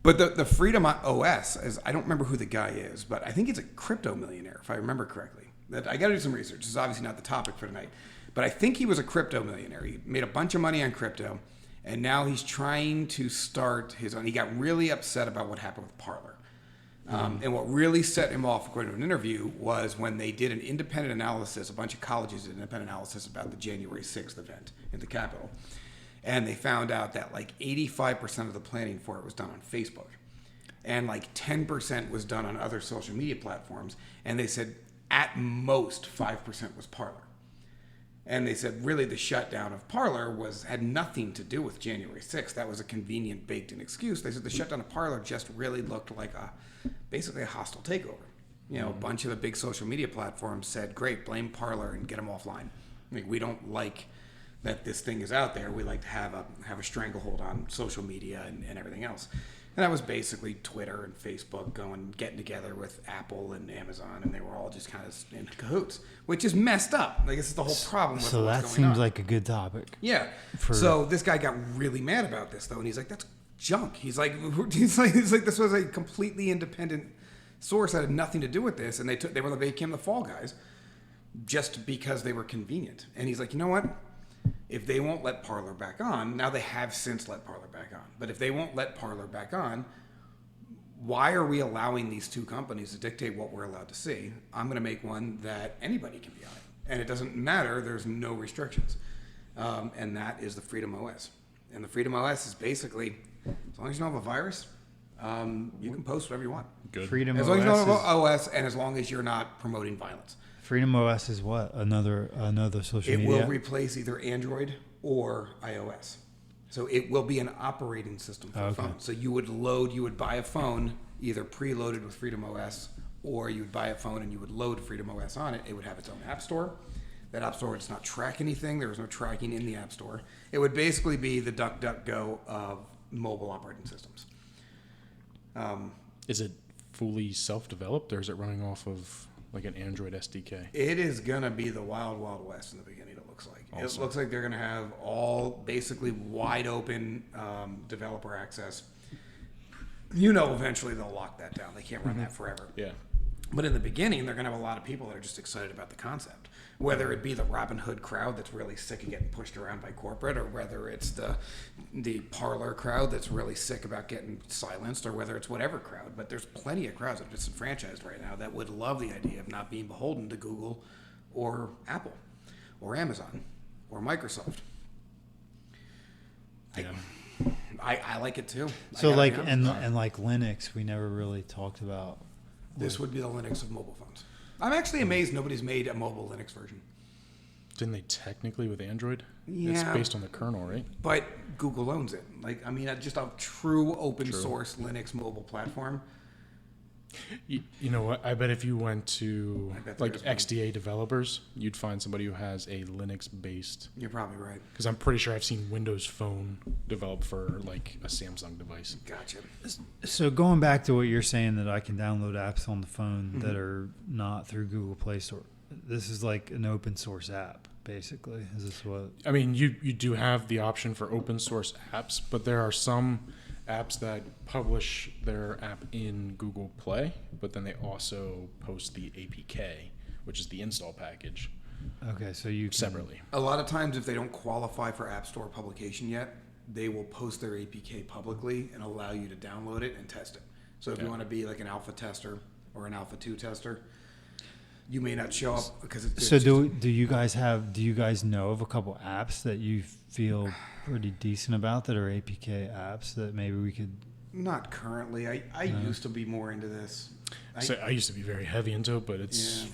But the Freedom OS, I don't remember who the guy is, but I think he's a crypto millionaire, if I remember correctly. I got to do some research. This is obviously not the topic for tonight. But I think he was a crypto millionaire. He made a bunch of money on crypto, and now he's trying to start his own. He got really upset about what happened with Parler. And what really set him off, according to an interview, was when they did an independent analysis, a bunch of colleges did an independent analysis about the January 6th event in the Capitol. And they found out that like 85% of the planning for it was done on Facebook. And like 10% was done on other social media platforms. And they said at most 5% was Parler. And they said really the shutdown of Parler had nothing to do with January 6th. That was a convenient baked-in excuse. They said the shutdown of Parler just really looked like basically a hostile takeover. You know, a bunch of the big social media platforms said, great, blame Parler and get them offline. Like, we don't like that this thing is out there. We like to have a stranglehold on social media and everything else. And that was basically Twitter and Facebook getting together with Apple and Amazon, and they were all just kind of in cahoots, which is messed up. Like, this is the whole problem with So what's that going seems on. like a good topic. Yeah. For- So this guy got really mad about this, though, and he's like, "That's junk." He's like, "This was a completely independent source that had nothing to do with this," and they became the fall guys just because they were convenient. And he's like, "You know what? If they won't let Parler back on, now they have since let Parler back on, but if they won't let Parler back on, why are we allowing these two companies to dictate what we're allowed to see? I'm going to make one that anybody can be on it. And it doesn't matter. There's no restrictions." And that is the Freedom OS. And the Freedom OS is basically, as long as you don't have a virus, you can post whatever you want. Good. Freedom As long as you don't have OS an OS, and as long as you're not promoting violence. Freedom OS is what? Another social It media? will replace either Android or iOS. So it will be an operating system for a phone. So you would buy a phone either preloaded with Freedom OS, or you would buy a phone and you would load Freedom OS on it. It would have its own app store. That app store does not track anything. There is no tracking in the app store. It would basically be the DuckDuckGo of mobile operating systems. Is it fully self-developed, or is it running off of like an Android SDK? It is going to be the wild, wild west in the beginning, it looks like. Awesome. It looks like they're going to have all basically wide open developer access. You know, eventually they'll lock that down. They can't run that forever. Yeah. But in the beginning, they're going to have a lot of people that are just excited about the concept. Whether it be the Robin Hood crowd that's really sick of getting pushed around by corporate, or whether it's the Parler crowd that's really sick about getting silenced, or whether it's whatever crowd. But there's plenty of crowds that are disenfranchised right now that would love the idea of not being beholden to Google or Apple or Amazon or Microsoft. Yeah. I like it too. So I gotta like be honest. and like Linux, we never really talked about. This would be the Linux of mobile phones. I'm actually amazed nobody's made a mobile Linux version. Didn't they technically with Android? It's Yeah. based on the kernel, right? But Google owns it. Like, I mean, just a true open source Linux mobile platform. You know what? I bet if you went to I bet there like is one. XDA developers, you'd find somebody who has a Linux-based. You're probably right. Because I'm pretty sure I've seen Windows Phone developed for like a Samsung device. Gotcha. So going back to what you're saying, that I can download apps on the phone that are not through Google Play Store. This is like an open source app, basically. Is this what? I mean, you do have the option for open source apps, but there are some apps that publish their app in Google Play, but then they also post the APK, which is the install package, Okay, so you can, separately. A lot of times, if they don't qualify for App Store publication yet, they will post their APK publicly and allow you to download it and test it. So if you want to be like an alpha tester or an alpha 2 tester, you may not show up because it's So do you guys know of a couple apps that you feel pretty decent about that are APK apps that maybe we could? not currently. I used to be more into this. So I used to be very heavy into it, but it's Yeah.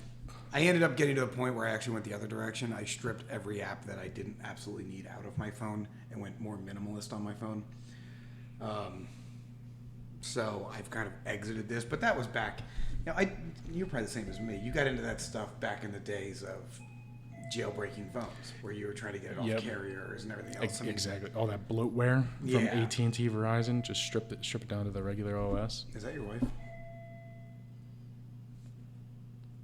I ended up getting to a point where I actually went the other direction. I stripped every app that I didn't absolutely need out of my phone and went more minimalist on my phone. So I've kind of exited this, but that was back. You know, you're probably the same as me. You got into that stuff back in the days of jailbreaking phones, where you were trying to get it off Yep. carriers and everything else. I mean, exactly all that bloatware from Yeah. AT&T, Verizon. Just strip it down to the regular OS. is that your wife?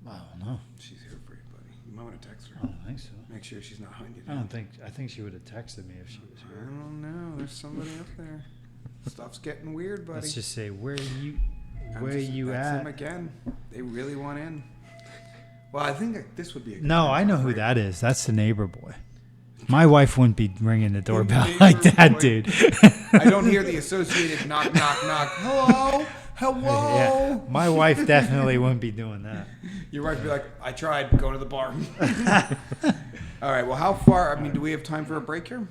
I don't know. She's here for you, buddy. You might want to text her. I don't think so. Make sure she's not hunting you I down. don't think. I think she would have texted me if she was I here. don't know. There's somebody up there. Stuff's getting weird, buddy. Let's just say, where you That's them at? again. They really want in. Well, I think that this would be a good No, time I for know a who break. that is. That's the neighbor boy. My wife wouldn't be ringing the doorbell neighbor like that, boy. dude. I don't hear the associated knock, knock, knock. Hello? Hello? Yeah, my wife definitely wouldn't be doing that. Your wife would be like, I tried going to the bar. All right, well, how far? I mean, do we have time for a break here?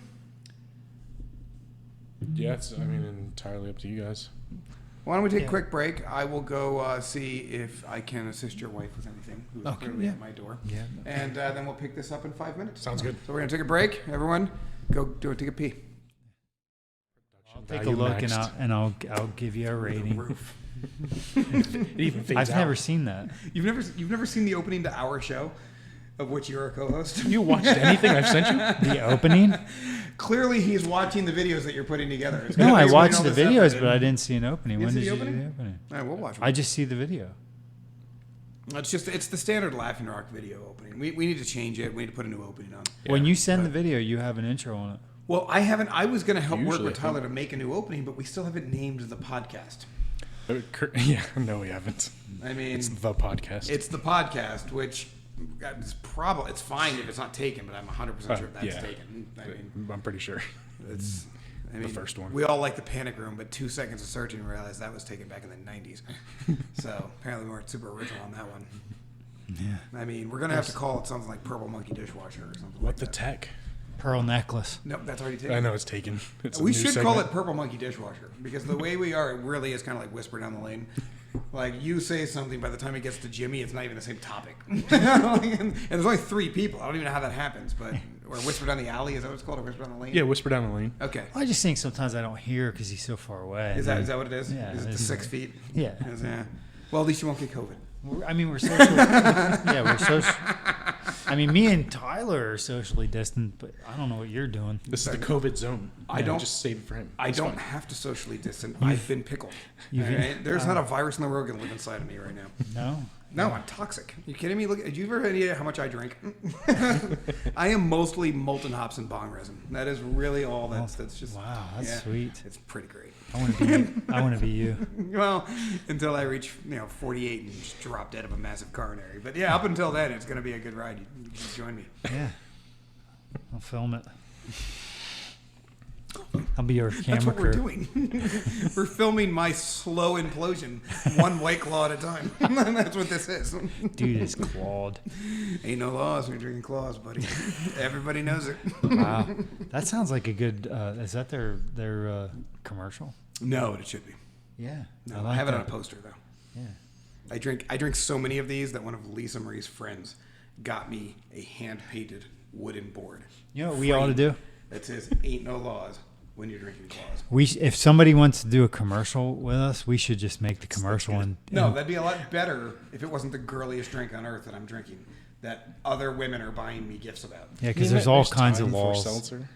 Yeah, it's entirely up to you guys. Why don't we take a quick break? I will go see if I can assist your wife with anything, who's Okay, clearly yeah. at my door. Yeah. And then we'll pick this up in 5 minutes. Sounds good. So we're going to take a break. Everyone, go take a pee. I'll take a Value look maxed. and I'll give you a The rating. roof. It even fades I've out. never seen that. You've never seen the opening to our show, of which you're a co-host. You watched anything I've sent you? The opening? Clearly, he's watching the videos that you're putting together. It's No, gonna I be watched all the this videos, effort but I in. didn't see an opening. You When didn't did see you the do the opening? opening? All right, we'll watch. I just see the video. It's the standard Laughing Rock video opening. We need to change it. We need to put a new opening on. When you send the video, you have an intro on it. Well, I haven't. I was going to help work Usually, with Tyler to make a new opening, but we still haven't named the podcast. Yeah, no, we haven't. I mean, It's the podcast. it's the podcast, which it's probably it's fine if it's not taken, but I'm 100% sure that's yeah. taken. I mean, I'm pretty sure. it's. I mean, first one. We all like the Panic Room, but 2 seconds of searching and realized that was taken back in the 90s. So apparently we weren't super original on that one. Yeah. I mean, we're gonna have to call it something like Purple Monkey Dishwasher or something. What like the that. tech? Pearl necklace. Nope, that's already taken. I know it's taken. It's a We new should segment. call it Purple Monkey Dishwasher because the way we are, it really is kind of like Whisper Down the Lane. Like you say something, by the time it gets to Jimmy, it's not even the same topic. And there's only 3 people. I don't even know how that happens, but or Whisper Down the Alley, is that what it's called, or Whisper Down the Lane? Yeah, whisper down the lane. Okay. I just think sometimes I don't hear because he's so far away. Is that what it is? Yeah, Is it the it's 6 feet? Yeah. Yeah. Well, at least you won't get COVID. We're social. Yeah, we're social. I mean, me and Tyler are socially distant, but I don't know what you're doing. This is the COVID zone. I don't- just save it for him. I It's don't fine. have to socially distance. I've been pickled. You've been- Alright? There's not a virus in the world going to live inside of me right now. No. No, I'm toxic. You kidding me? Look, do you ever have any idea how much I drink? I am mostly molten hops and bong resin. That is really all. That's just. Wow, that's yeah, sweet. It's pretty great. I want to be. I want to be you. Well, until I reach 48 and just drop dead of a massive coronary. But yeah, up until then, it's going to be a good ride. You can join me. Yeah. I'll film it. I'll be your camera That's what crew. we're doing. We're filming my slow implosion, one White Claw at a time. That's what this is. Dude is clawed. Ain't no laws when you're drinking claws, buddy. Everybody knows it. Wow, that sounds like a good. Is that their commercial? No, but it should be. Yeah, No, I like have it on a that. poster though. Yeah. I drink so many of these that one of Lisa Marie's friends got me a hand painted wooden board. You know what we ought to do? That says "Ain't no laws when you're drinking claws." If somebody wants to do a commercial with us, we should just make the commercial and No, that'd be a lot better if it wasn't the girliest drink on earth that I'm drinking. That other women are buying me gifts about. yeah, because there's all kinds of time for laws. seltzer.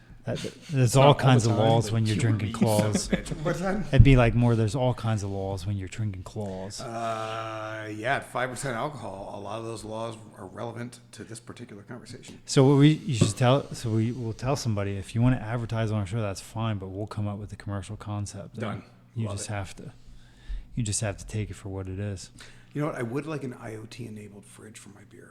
There's Not all all kinds the of time, laws but when you're You drinking son of a claws. bitch. What's that? It'd be like more. There's all kinds of laws when you're drinking claws. Yeah, at 5% alcohol, a lot of those laws are relevant to this particular conversation. So what you should tell. So we will tell somebody if you want to advertise on our show, that's fine. But we'll come up with a commercial concept. and Done. You Love just it. have to. You just have to take it for what it is. You know what? I would like an IoT-enabled fridge for my beer.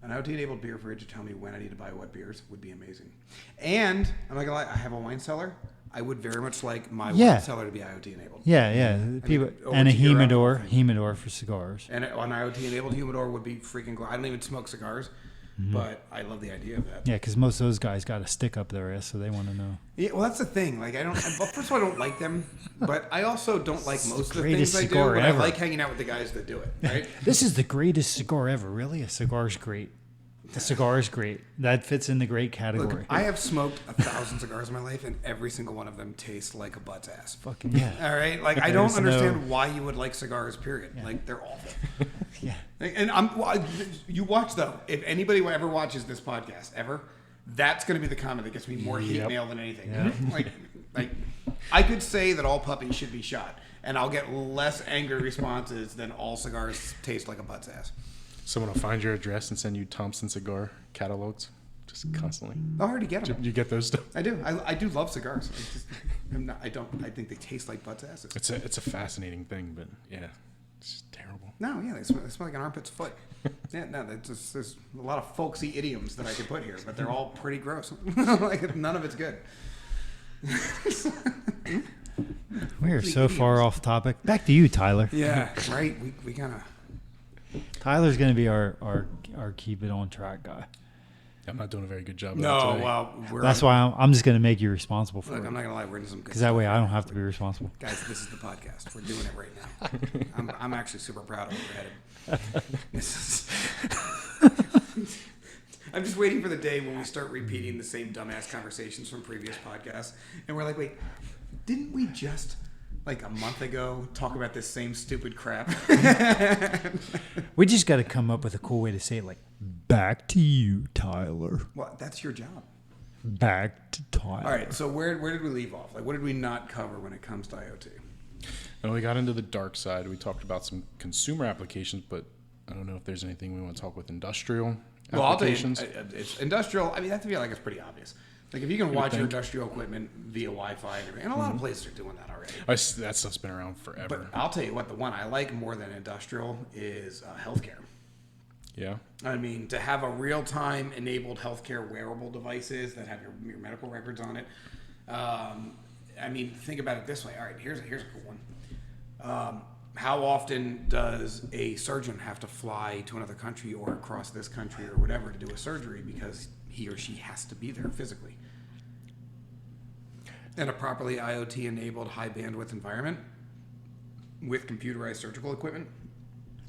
An IoT-enabled beer fridge to tell me when I need to buy what beers would be amazing. And I'm not gonna lie, I have a wine cellar. I would very much like my wine cellar to be IoT-enabled. Yeah, yeah. People over and a to your humidor for cigars. And an IoT-enabled humidor would be freaking cool. I don't even smoke cigars, but I love the idea of that. Yeah, because most of those guys got a stick up their ass, so they want to know. Yeah, well, that's the thing. Like, well, first of all, I don't like them, but I also don't like most of the greatest things I do. cigar But ever. I like hanging out with the guys that do it. Right? This is the greatest cigar ever. Really, a cigar's great. A cigar is great. That fits in the great category. Look, I have smoked 1,000 cigars in my life, and every single one of them tastes like a butt's ass. Fucking yeah. All right, like I There's don't understand no- why you would like cigars. Period. Like they're awful. Yeah. And you watch though. If anybody ever watches this podcast ever, that's going to be the comment that gets me more hate Yep. mail than anything. Yeah. Like I could say that all puppies should be shot, and I'll get less angry responses than all cigars taste like a butt's ass. Someone will find your address and send you Thompson cigar catalogs, just constantly. I already get them. You get those stuff. I do. I do love cigars. I think they taste like butt's asses. It's a fascinating thing, but yeah, it's just terrible. No, yeah, they smell like an armpit's foot. Yeah, no, there's a lot of folksy idioms that I could put here, but they're all pretty gross. Like none of it's good. We are so far off topic. Back to you, Tyler. Yeah, right. We kind of. Tyler's going to be our keep it on track guy. I'm not doing a very good job of that No, today. well, That's why I'm just going to make you responsible for Look, it. I'm not gonna lie, we're into some good. Because that way I don't have to be responsible. Guys, this is the podcast. We're doing it right now. I'm actually super proud of where we're headed. This is. I'm just waiting for the day when we start repeating the same dumbass conversations from previous podcasts, and we're like, wait, didn't we just like a month ago talk about this same stupid crap. We just got to come up with a cool way to say it, like, back to you, Tyler. Well, that's your job. Back to Tyler. All right, so where did we leave off? Like, what did we not cover when it comes to IoT? Well, we got into the dark side. We talked about some consumer applications, but I don't know if there's anything we want to talk with industrial applications. Well, I'll tell you, it's industrial. I mean, I feel like it's pretty obvious. Like, if you can watch your industrial equipment via Wi-Fi and everything, and a lot of places are doing that already. That stuff's been around forever. But I'll tell you what, the one I like more than industrial is healthcare. Yeah. I mean, to have a real-time enabled healthcare wearable devices that have your medical records on it. I mean, think about it this way. All right, here's a cool one. How often does a surgeon have to fly to another country or across this country or whatever to do a surgery because he or she has to be there physically? In a properly IoT-enabled high-bandwidth environment with computerized surgical equipment,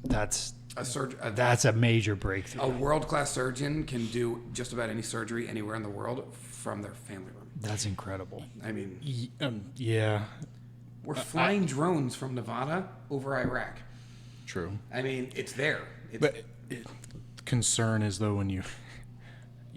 That's a a major breakthrough. A world-class surgeon can do just about any surgery anywhere in the world from their family room. That's incredible. I mean, Yeah. we're flying drones from Nevada over Iraq. True. I mean, it's there. But concern is though when you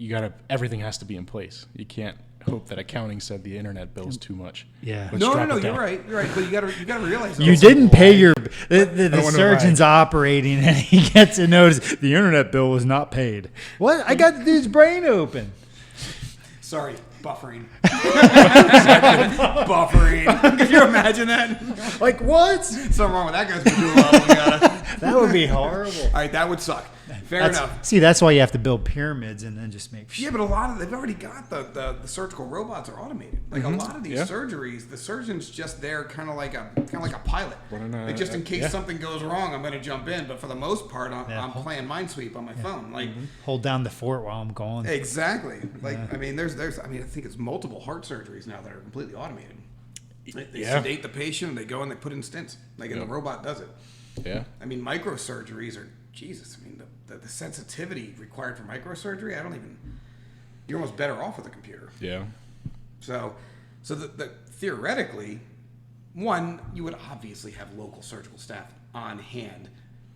gotta, everything has to be in place. You can't hope that accounting said the internet bill's too much. Yeah. Let's drop No, it you're down. right. You're right. But you gotta realize You also- didn't pay your the wonder surgeon's operating, and he gets a notice the internet bill was not paid. What? I got the dude's brain open. Sorry, buffering. Buffering. Can you imagine that? Like what? Something wrong with that guy's medulla. That would be horrible. All right, that would suck. Fair enough. See, that's why you have to build pyramids and then just make. Yeah, but a lot of they've already got the surgical robots are automated. Like a lot of these surgeries, the surgeon's just there, kind of like a pilot. Like just in case something goes wrong, I'm going to jump in. But for the most part, I'm playing Minesweep on my phone. Like Hold down the fort while I'm gone. exactly. Like I mean, there's I mean, I think it's multiple heart surgeries now that are completely automated. They sedate the patient and they go and they put in stents. Like and the robot does it. Yeah. I mean, microsurgeries are Jesus. I mean, the sensitivity required for microsurgery, you're almost better off with a computer. Yeah. So the theoretically, one, you would obviously have local surgical staff on hand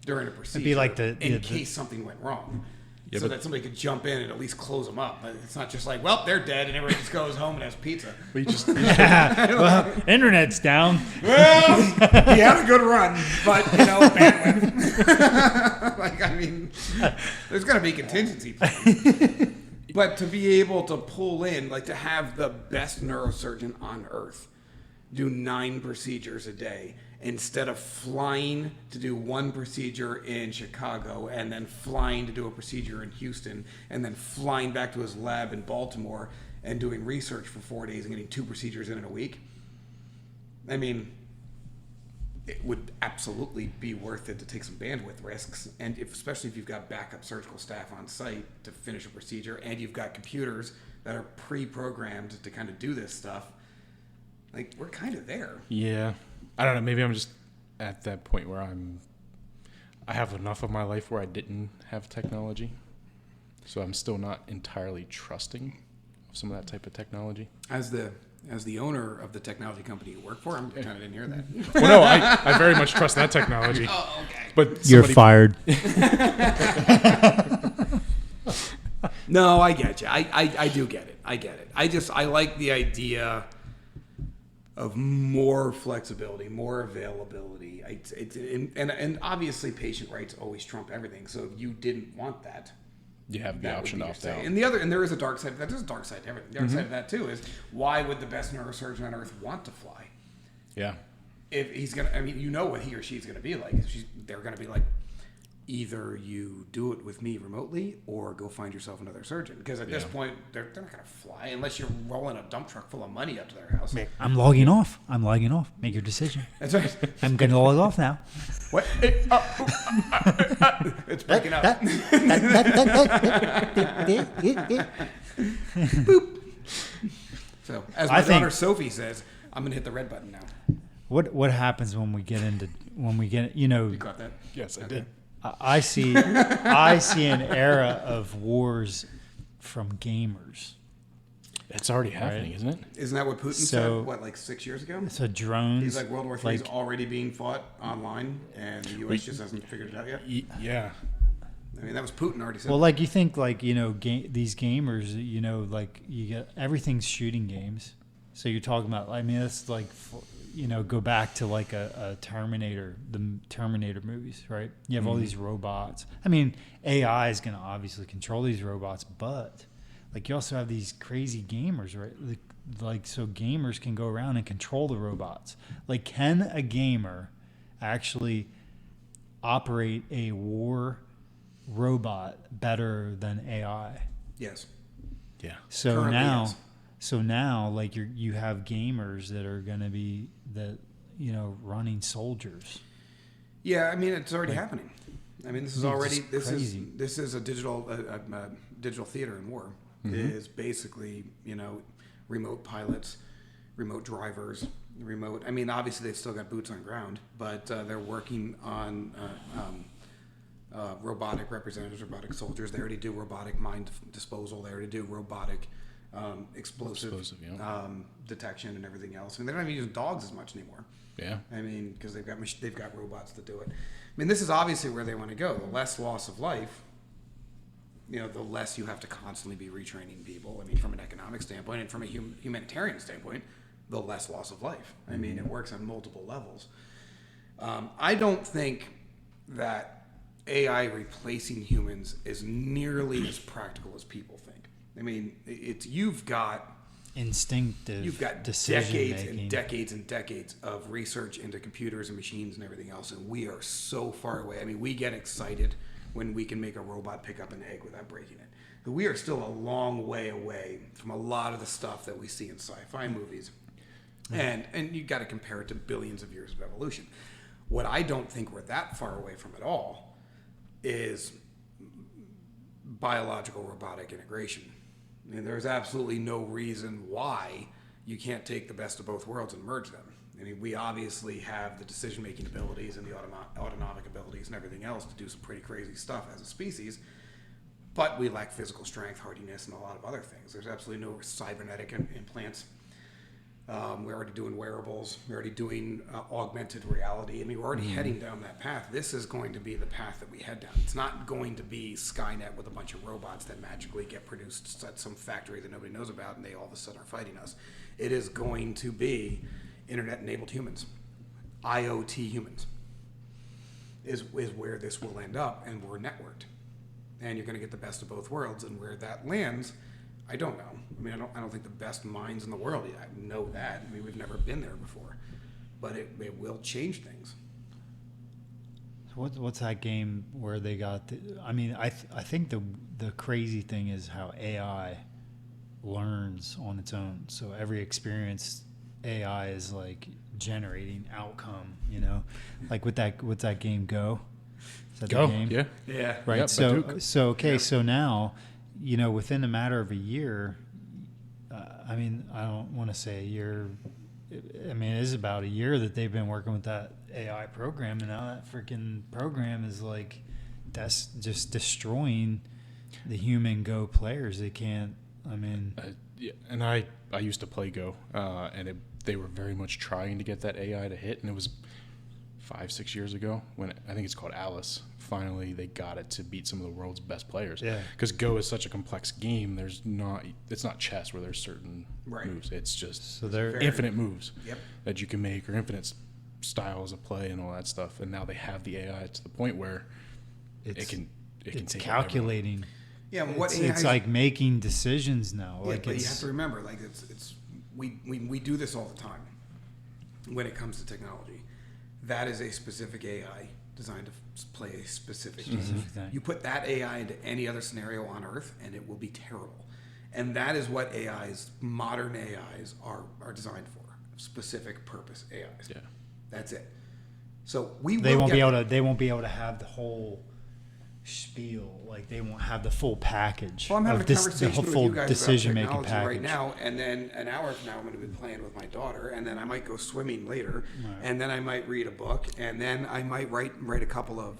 during a procedure. be like in case something went wrong. Yeah, so that somebody could jump in and at least close them up. But it's not just like, well, they're dead and everybody just goes home and has pizza. But you just Well, internet's down. Well, he had a good run, but, bandwidth. Like, I mean, there's got to be contingency plans. But to be able to pull in, like to have the best neurosurgeon on earth do 9 procedures a day instead of flying to do 1 procedure in Chicago and then flying to do a procedure in Houston and then flying back to his lab in Baltimore and doing research for 4 days and getting 2 procedures in a week. I mean, it would absolutely be worth it to take some bandwidth risks, and especially if you've got backup surgical staff on site to finish a procedure and you've got computers that are pre-programmed to kind of do this stuff. Like, we're kind of there. Yeah. I don't know. Maybe I'm just at that point where I have enough of my life where I didn't have technology. So I'm still not entirely trusting of some of that type of technology. As the owner of the technology company you work for, I'm kind of didn't hear that. Well, no, I very much trust that technology. Oh, okay. But You're fired. No, I get you. I do get it. I get it. I like the idea of more flexibility, more availability. And obviously patient rights always trump everything. So if you didn't want that, you have the that option would to be your opt say. out. And there is a dark side. There's a dark side to everything. The dark side of that too is why would the best neurosurgeon on earth want to fly? Yeah. If he's gonna, I mean, you know what he or she's gonna be like. They're gonna be like, either you do it with me remotely or go find yourself another surgeon. Because at this point, they're not going to fly unless you're rolling a dump truck full of money up to their house. I'm logging off. Make your decision. That's right. I'm going to log off now. What? It's breaking up. Boop. So, as my daughter Sophie says, I'm going to hit the red button now. What happens when we get you Got that? Yes, I did. I see an era of wars from gamers. It's already happening, isn't it? Isn't that what Putin So- said? What, like 6 years ago? So drones. He's like World War III is like, already being fought online, and the U.S. just hasn't figured it out yet. Yeah. I mean, that was Putin already said. Well, like you think, like these gamers, like you get everything's shooting games. So you're talking about. I mean, that's like, go back to like a Terminator, the Terminator movies, right? You have all these robots. I mean, AI is going to obviously control these robots, but like you also have these crazy gamers, right? Like so gamers can go around and control the robots. Like, can a gamer actually operate a war robot better than AI? Yes. Yeah. So Currently, now, yes. like you have gamers that are going to be running soldiers. Yeah, I mean, it's already happening. I mean, this is already It's crazy. this is a digital theater in war. It is basically remote pilots, remote drivers, remote. I mean, obviously they've still got boots on ground, but they're working on robotic representatives, robotic soldiers. They already do robotic mine disposal. They already do robotic explosive detection and everything else. I mean, they're not even using dogs as much anymore. Yeah. I mean, because they've got robots that do it. I mean, this is obviously where they want to go. The less loss of life, the less you have to constantly be retraining people. I mean, from an economic standpoint and from a humanitarian standpoint, the less loss of life. I mean, it works on multiple levels. I don't think that AI replacing humans is nearly as practical as people think. I mean, you've got Instinctive. decision decades making. and decades and decades of research into computers and machines and everything else, and we are so far away. I mean, we get excited when we can make a robot pick up an egg without breaking it. But we are still a long way away from a lot of the stuff that we see in sci-fi movies. And you got to compare it to billions of years of evolution. What I don't think we're that far away from at all is biological robotic integration. I mean, there's absolutely no reason why you can't take the best of both worlds and merge them. I mean, we obviously have the decision-making abilities and the autonomic abilities and everything else to do some pretty crazy stuff as a species, but we lack physical strength, hardiness, and a lot of other things. There's absolutely no cybernetic implants. We're already doing wearables. We're already doing augmented reality. I mean, we're already heading down that path. This is going to be the path that we head down. It's not going to be Skynet with a bunch of robots that magically get produced at some factory that nobody knows about and they all of a sudden are fighting us. It is going to be internet-enabled humans. IoT humans is where this will end up, and we're networked. And you're going to get the best of both worlds, and where that lands, I don't know. I mean, I don't think the best minds in the world yet know that. I mean, we've never been there before, but it will change things. What's that game where they got? I think the crazy thing is how AI learns on its own. So every experience, AI is like generating outcome. Like with that game Go. Is that Go. the game? Yeah. Right. Yep, so Batuk. so okay. Yeah. So now, within a matter of a year, I mean, I don't want to say a year. I mean, it is about a year that they've been working with that AI program, and now that freaking program is like, that's just destroying the human Go players. They can't. I mean, Yeah, and I used to play Go, and they were very much trying to get that AI to hit, and it was 5-6 years ago when I think it's called Alice. Finally, they got it to beat some of the world's best players. Yeah. Because Go is such a complex game. It's not chess where there's certain Right. moves. It's just so they're infinite moves Yep. that you can make, or infinite styles of play and all that stuff. And now they have the AI to the point where it can it's take calculating. Yeah. What It's like making decisions now. Yeah, Like but you have to remember, like we do this all the time when it comes to technology. That is a specific AI designed to play a specific game. thing. You put that AI into any other scenario on Earth, and it will be terrible. And that is what modern AIs are designed for, specific purpose AIs. Yeah. That's it. So They won't be able to have the whole spiel. Like they won't have the full package. Well, I'm having of a conversation the with full you guys decision-making about technology package. right now, and then an hour from now I'm going to be playing with my daughter, and then I might go swimming later, and then I might read a book, and then I might write a couple of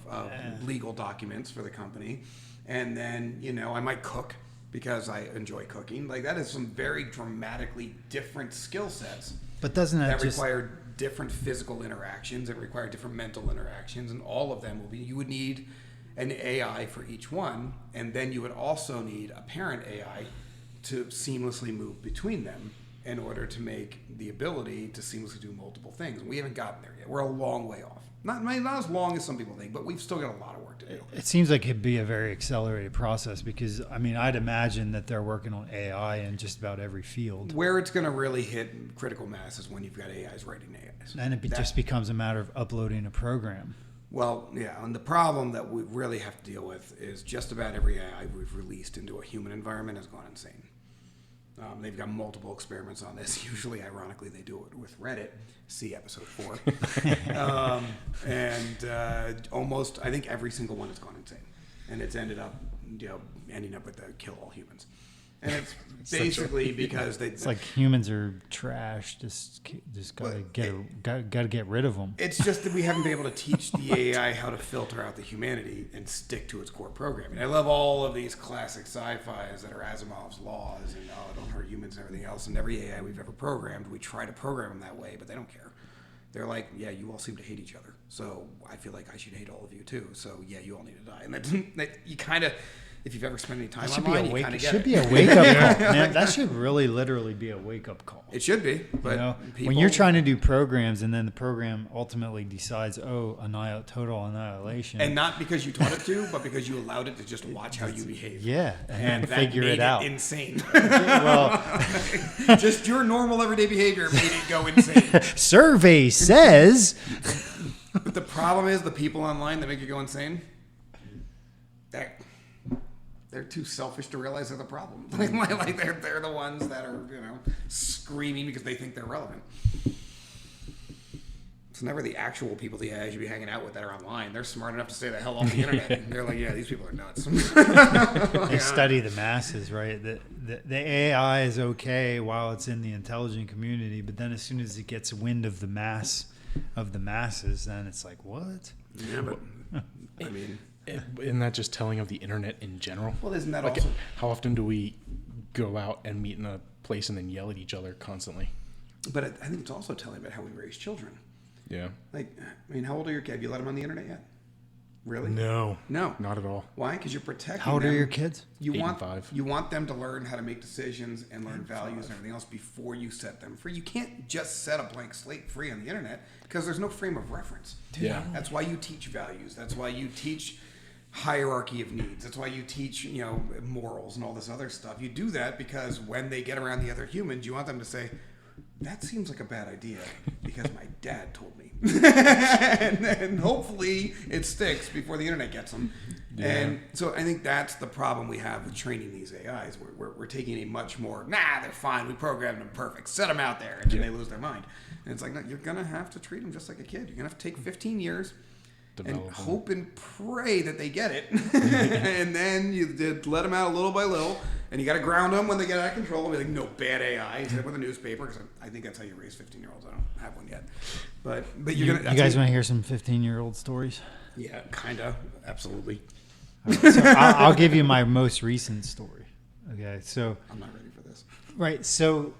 legal documents for the company, and then I might cook because I enjoy cooking. Like that is some very dramatically different skill sets But doesn't that that just require different physical interactions and require different mental interactions, and all of them will be. You would need an AI for each one, and then you would also need a parent AI to seamlessly move between them in order to make the ability to seamlessly do multiple things. We haven't gotten there yet. We're a long way off. Not as long as some people think, but we've still got a lot of work to do. it seems like it'd be a very accelerated process because I mean I'd imagine that they're working on AI in just about every field. Where it's going to really hit critical mass is when you've got AIs writing AIs. And it just becomes a matter of uploading a program. Well, yeah, and the problem that we really have to deal with is just about every AI we've released into a human environment has gone insane. They've got multiple experiments on this. Usually, ironically, they do it with Reddit. See episode 4. Almost, I think every single one has gone insane. And it's ended up, ending up with the kill all humans. And it's basically because they... It's like humans are trash. Just gotta get rid of them. It's just that we haven't been able to teach the AI how to filter out the humanity and stick to its core programming. I love all of these classic sci-fis that are Asimov's laws and don't hurt humans and everything else. And every AI we've ever programmed, we try to program them that way, but they don't care. They're like, yeah, you all seem to hate each other, so I feel like I should hate all of you too. So yeah, you all need to die. And you kind of... If you've ever spent any time online, you kind of get it. It should be a wake-up call. Man, that should really literally be a wake-up call. It should be. But when you're trying to do programs and then the program ultimately decides, total annihilation. And not because you taught it to, but because you allowed it to just watch how you behave. Yeah, and that figure made it out. Insane. Well, just your normal everyday behavior made it go insane. Survey says. But the problem is the people online that make you go insane, they're too selfish to realize they're the problem. Like they're the ones that are screaming because they think they're relevant. It's never the actual people the AI should be hanging out with that are online. They're smart enough to stay the hell off the internet. And they're like, yeah, these people are nuts. They study the masses, right? The AI is okay while it's in the intelligent community, but then as soon as it gets wind of the masses, then it's like, what? Yeah, but I mean... Isn't that just telling of the internet in general? Well, isn't that like, also... How often do we go out and meet in a place and then yell at each other constantly? But I think it's also telling about how we raise children. Yeah. Like, I mean, how old are your kids? Have you let them on the internet yet? Really? No. No. Not at all. Why? Because you're protecting How old them. are your kids? 8 and 5. You want them to learn how to make decisions and learn values and everything else before you set them free. You can't just set a blank slate free on the internet because there's no frame of reference. Yeah. That's why you teach values. That's why you teach hierarchy of needs. That's why you teach, morals and all this other stuff. You do that because when they get around the other humans, you want them to say, that seems like a bad idea because my dad told me. and hopefully it sticks before the internet gets them. Yeah. And so I think that's the problem we have with training these AIs. We're taking a much more, they're fine, we programmed them perfect, set them out there, and then they lose their mind. And it's like, no, you're going to have to treat them just like a kid. You're going to have to take 15 years and hope and pray that they get it. And then you let them out little by little. And you got to ground them when they get out of control. And be like, no, bad AI. Hit with a newspaper. Because I think that's how you raise 15-year-olds. I don't have one yet. But you're going to... You guys want to hear some 15-year-old stories? Yeah, kind of. Absolutely. Right, so I'll give you my most recent story. Okay, so... I'm not ready for this. Right, so,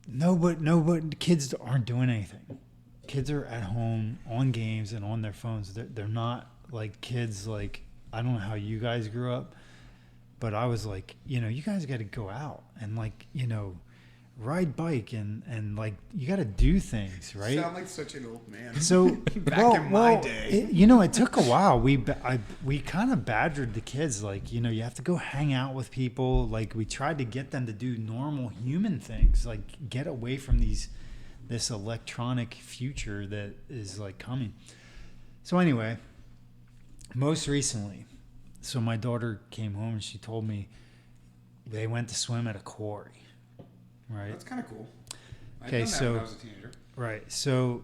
nobody, kids aren't doing anything. Kids are at home on games and on their phones. They're not like kids like, I don't know how you guys grew up, but I was like, you guys got to go out and like, ride bike and like you got to do things, right? You sound like such an old man. So back in my day, it took a while. We kind of badgered the kids, like, you have to go hang out with people. Like we tried to get them to do normal human things, like get away from this electronic future that is like coming. So anyway, most recently, so my daughter came home and she told me they went to swim at a quarry. Right. That's kind of cool. Okay, so when I was a teenager. Right. So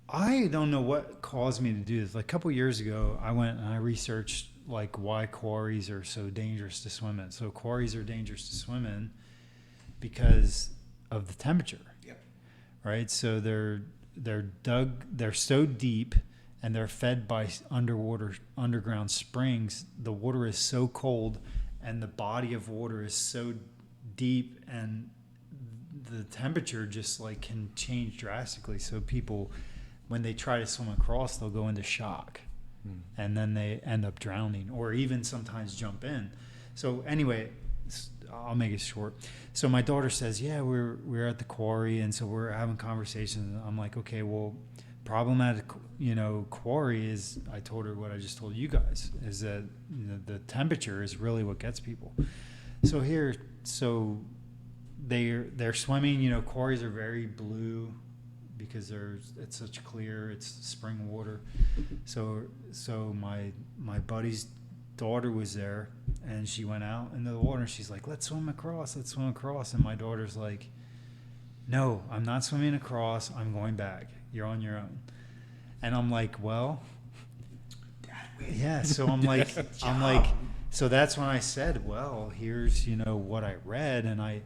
I don't know what caused me to do this. Like a couple years ago, I went and I researched like why quarries are so dangerous to swim in. So quarries are dangerous to swim in because of the temperature. Yep. Right. So they're so deep and they're fed by underground springs. The water is so cold, and the body of water is so deep, and the temperature just like can change drastically. So people, when they try to swim across, they'll go into shock, and then they end up drowning, or even sometimes jump in. So anyway, I'll make it short. So my daughter says, yeah, we're at the quarry, and so we're having conversations. I'm like, okay, well, problematic, quarry is, I told her what I just told you guys, is that the temperature is really what gets people. So they're swimming, quarries are very blue because it's such clear, it's spring water. So my buddy's daughter was there, and she went out into the water, and she's like, let's swim across. And my daughter's like, no, I'm not swimming across, I'm going back, you're on your own. And I'm like, well, yeah. So I'm like, so that's when I said, well, here's what I read, and I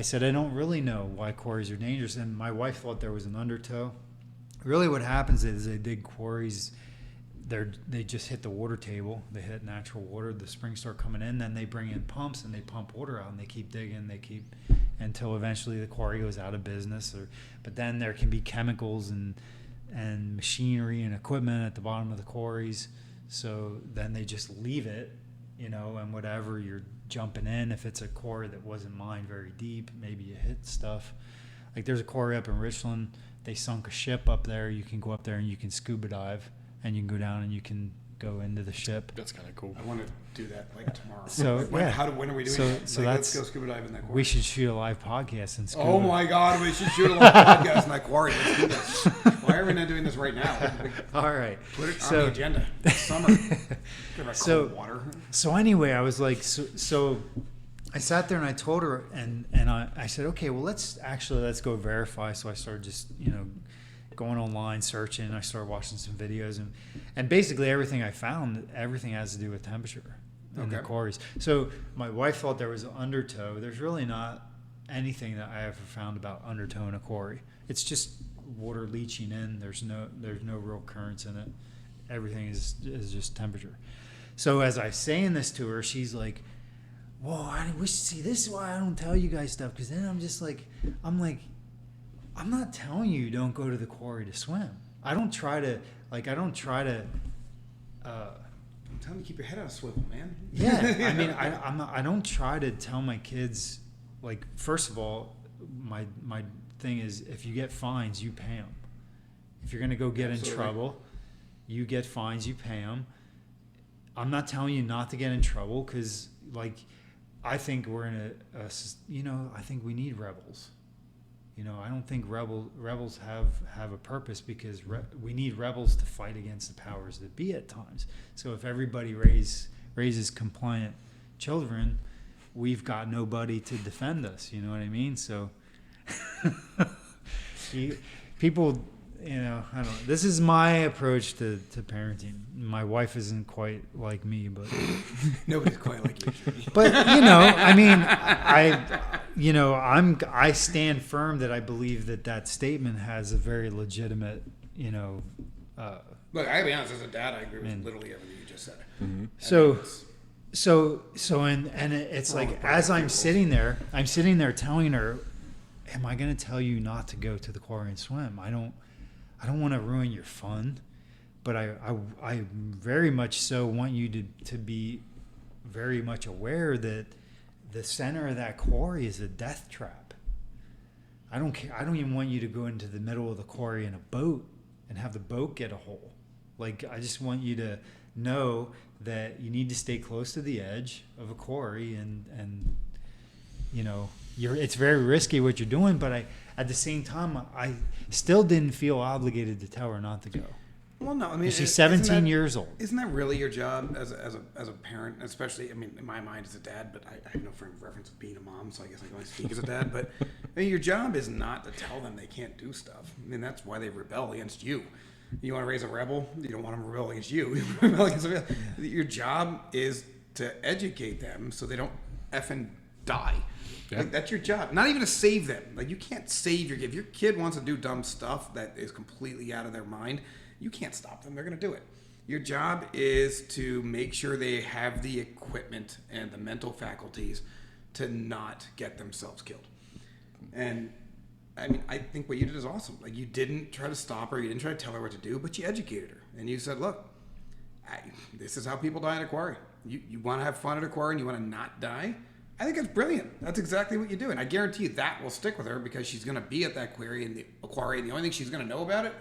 said, I don't really know why quarries are dangerous. And my wife thought there was an undertow. Really what happens is they dig quarries, they just hit the water table, they hit natural water, the springs start coming in, then they bring in pumps and they pump water out, and they keep digging, until eventually the quarry goes out of business. But then there can be chemicals and machinery and equipment at the bottom of the quarries, so then they just leave it, and whatever, you're jumping in. If it's a quarry that wasn't mined very deep, maybe you hit stuff. Like there's a quarry up in Richland, they sunk a ship up there. You can go up there and you can scuba dive, and you can go down and you can go into the ship. That's kind of cool. I want to do that like tomorrow. So when are we doing that? So let's go scuba dive in that quarry. We should shoot a live podcast and scuba. Oh my God, we should shoot a live podcast in that quarry. Let's do this. Why are we not doing this right now? All right. Put it on the agenda. It's summer. Cold water. So anyway, I was like, so I sat there and I told her, and I said, okay, well, let's go verify. So I started just, going online, searching. I started watching some videos, and basically everything has to do with temperature in the quarries. So my wife thought there was an undertow. There's really not anything that I ever found about undertow in a quarry. It's just water leaching in. There's no real currents in it. Everything is just temperature. So as I'm saying this to her, she's like, whoa, this is why I don't tell you guys stuff, because then I'm not telling you don't go to the quarry to swim. I'm telling you to keep your head out of swivel, man. Yeah, I mean, I don't try to tell my kids, like, first of all, my thing is, if you get fines, you pay them. If you're going to go get in trouble, you get fines, you pay them. I'm not telling you not to get in trouble, because, like, I think we're in I think we need rebels. I don't think rebels have a purpose, because we need rebels to fight against the powers that be at times. So if everybody raises compliant children, we've got nobody to defend us. You know what I mean? So people, I don't know. This is my approach to parenting. My wife isn't quite like me, but nobody's quite like you. But I mean, I stand firm that I believe that statement has a very legitimate, Look, I gotta be honest. As a dad, I agree with literally everything you just said. Mm-hmm. And it's like, as I'm sitting there telling her, am I going to tell you not to go to the quarry and swim? I don't want to ruin your fun, but I very much so want you to be very much aware that the center of that quarry is a death trap. I don't care. I don't even want you to go into the middle of the quarry in a boat and have the boat get a hole. Like, I just want you to know that you need to stay close to the edge of a quarry, and it's very risky what you're doing, but at the same time, I still didn't feel obligated to tell her not to go. Well, no, I mean, she's 17 years old. Isn't that really your job as a parent? Especially, I mean, in my mind as a dad, but I have no frame of reference of being a mom, so I guess I can only speak as a dad. But I mean, your job is not to tell them they can't do stuff. I mean, that's why they rebel against you. You want to raise a rebel? You don't want them to rebel against you. Your job is to educate them so they don't effing die. Yeah. Like, that's your job. Not even to save them. Like, you can't save your kid. If your kid wants to do dumb stuff that is completely out of their mind, You can't stop them. They're going to do it. Your job is to make sure they have the equipment and the mental faculties to not get themselves killed. And I mean, I think what you did is awesome. Like, you didn't try to stop her, you didn't try to tell her what to do, but you educated her. And you said, look, this is how people die at a quarry. You want to have fun at a quarry and you want to not die? I think that's brilliant. That's exactly what you do. And I guarantee you that will stick with her, because she's going to be at that quarry, and the only thing she's going to know about it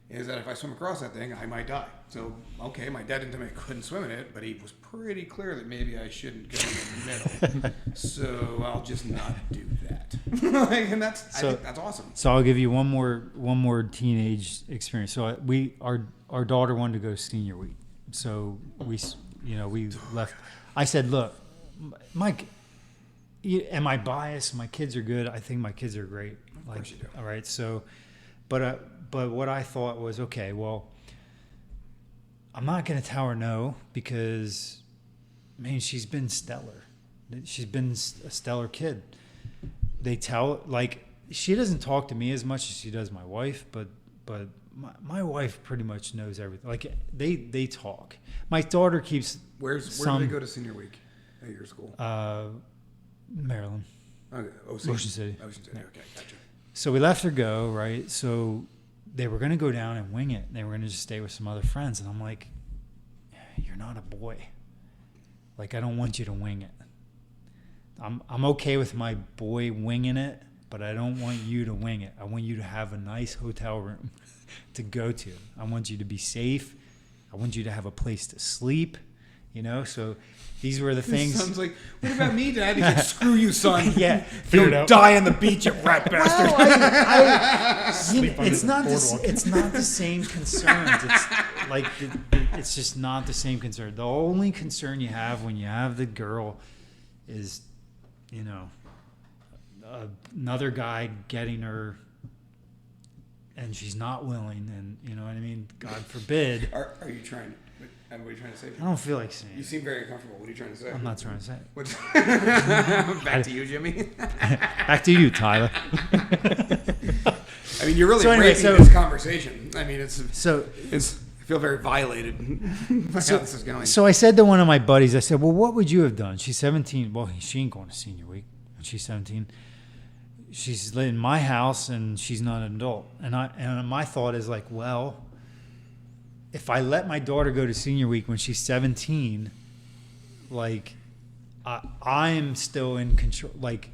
is that if I swim across that thing, I might die. So, okay, my dad didn't tell me I couldn't swim in it, but he was pretty clear that maybe I shouldn't go in the middle. So I'll just not do that. And I think that's awesome. So I'll give you one more teenage experience. So our daughter wanted to go senior week. So we left. I said, look, Mike, am I biased? My kids are good. I think my kids are great. Of course you do. All right. So, but what I thought was, okay, well, I'm not going to tell her no, because, man, she's been stellar. She's been a stellar kid. She doesn't talk to me as much as she does my wife, but my wife pretty much knows everything. Like, they talk. My daughter keeps. Where do they go to senior week at your school? Maryland. Okay, Ocean City. Ocean City. Okay, gotcha. So we let her go, right? So they were going to go down and wing it. They were going to just stay with some other friends. And I'm like, you're not a boy. Like, I don't want you to wing it. I'm okay with my boy winging it, but I don't want you to wing it. I want you to have a nice hotel room to go to. I want you to be safe. I want you to have a place to sleep, So these were the things. Son's like, what about me, Dad? He's like, screw you, son. Yeah. You'll die on the beach, you rat bastard. It's not the same concerns. It's like it's just not the same concern. The only concern you have when you have the girl is, another guy getting her, and she's not willing, and you know what I mean. God forbid. Are you trying? What are you trying to say? I don't feel like saying. You seem very uncomfortable. What are you trying to say? I'm not trying to say it. What's back to you, Jimmy. Back to you, Tyler. I mean, you're really breaking this conversation. I mean, it's. I feel very violated by how this is going. So I said to one of my buddies, I said, well, what would you have done? She's 17. Well, she ain't going to senior week when she's 17. She's in my house and she's not an adult. And my thought is like, well, if I let my daughter go to senior week when she's 17, like, I'm still in control. Like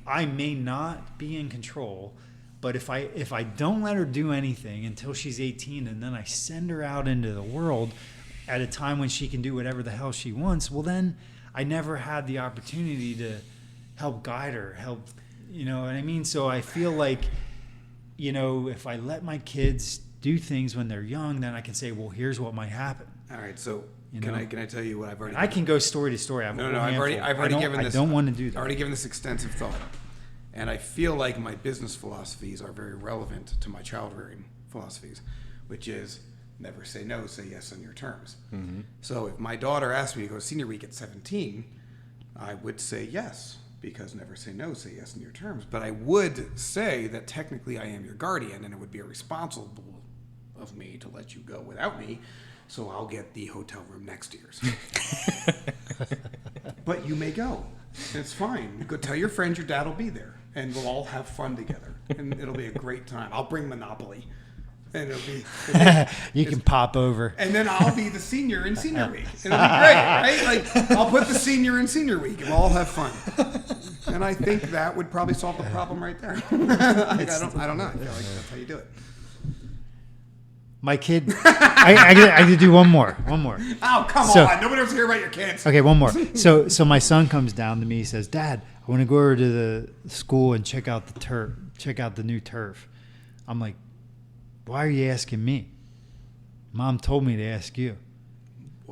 I may not be in control, but if I don't let her do anything until she's 18, and then I send her out into the world at a time when she can do whatever the hell she wants, well, then I never had the opportunity to help guide her, you know what I mean? So I feel like, if I let my kids do things when they're young, then I can say, well, here's what might happen. All right, so can I tell you what I've already? I can go story to story. I've already given this. I don't want to do that. I've already given this extensive thought, and I feel like my business philosophies are very relevant to my child rearing philosophies, which is never say no, say yes on your terms. Mm-hmm. So if my daughter asked me to go to senior week at 17, I would say yes, because never say no, say yes on your terms. But I would say that technically I am your guardian, and it would be irresponsible of me to let you go without me. So I'll get the hotel room next to yours. But you may go. It's fine. Go tell your friends your dad will be there, and we'll all have fun together, and it'll be a great time. I'll bring Monopoly, and you can pop over. And then I'll be the senior in senior week. It'll be great, right? Like, I'll put the senior in senior week, and we'll all have fun. And I think that would probably solve the problem right there. I don't know. I feel like that's how you do it. My kid, I could do one more. Oh, come on. Nobody wants to hear about your kids. Okay, one more. So my son comes down to me. He says, Dad, I want to go over to the school and check out the turf, check out the new turf. I'm like, why are you asking me? Mom told me to ask you.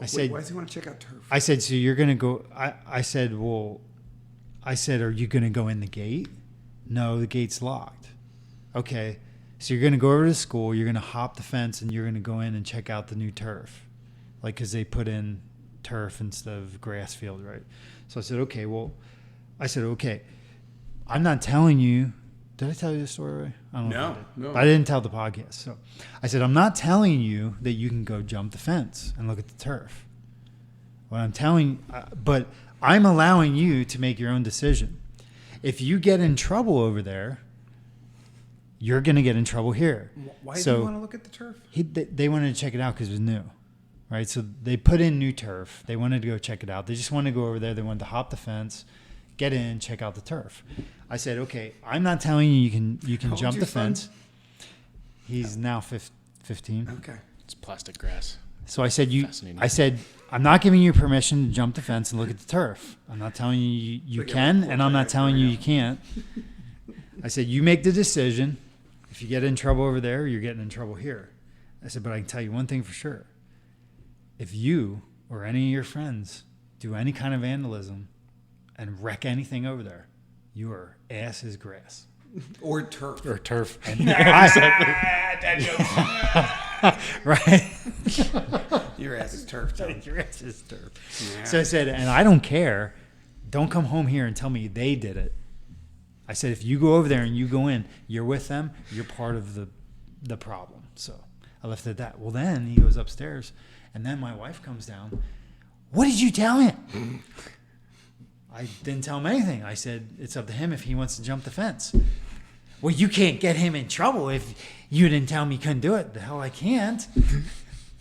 I said, why does he want to check out turf? I said, so you're going to go. I said, are you going to go in the gate? No, the gate's locked. Okay. So you're going to go over to the school, you're going to hop the fence, and you're going to go in and check out the new turf. Like, because they put in turf instead of grass field, right? So I said, okay, I'm not telling you Did I tell you the story already? I don't know. No, if I did. no. But I didn't tell the podcast. So I said, I'm not telling you that you can go jump the fence and look at the turf. What I'm telling, but I'm allowing you to make your own decision. If you get in trouble over there, you're going to get in trouble here. Why do you want to look at the turf? They wanted to check it out because it was new, right? So they put in new turf. They wanted to go check it out. They just wanted to go over there. They wanted to hop the fence, get in, check out the turf. I said, okay, I'm not telling you you can jump the fence. He's now 15. Okay. It's plastic grass. So I said, Fascinating. I'm not giving you permission to jump the fence and look at the turf. I'm not telling you you can, and I'm not telling you can't. I said, you make the decision. If you get in trouble over there, you're getting in trouble here. I said, but I can tell you one thing for sure. If you or any of your friends do any kind of vandalism and wreck anything over there, your ass is grass. Or turf. Or turf. And Dad joke. right? Your ass is turf, Tom. Your ass is turf. Yeah. So I said, and I don't care. Don't come home here and tell me they did it. I said, if you go over there and you go in, you're with them, you're part of the problem. So I left it at that. Well, then he goes upstairs, and then my wife comes down. What did you tell him? I didn't tell him anything. I said, it's up to him if he wants to jump the fence. Well, you can't get him in trouble if you didn't tell me he couldn't do it. The hell I can't.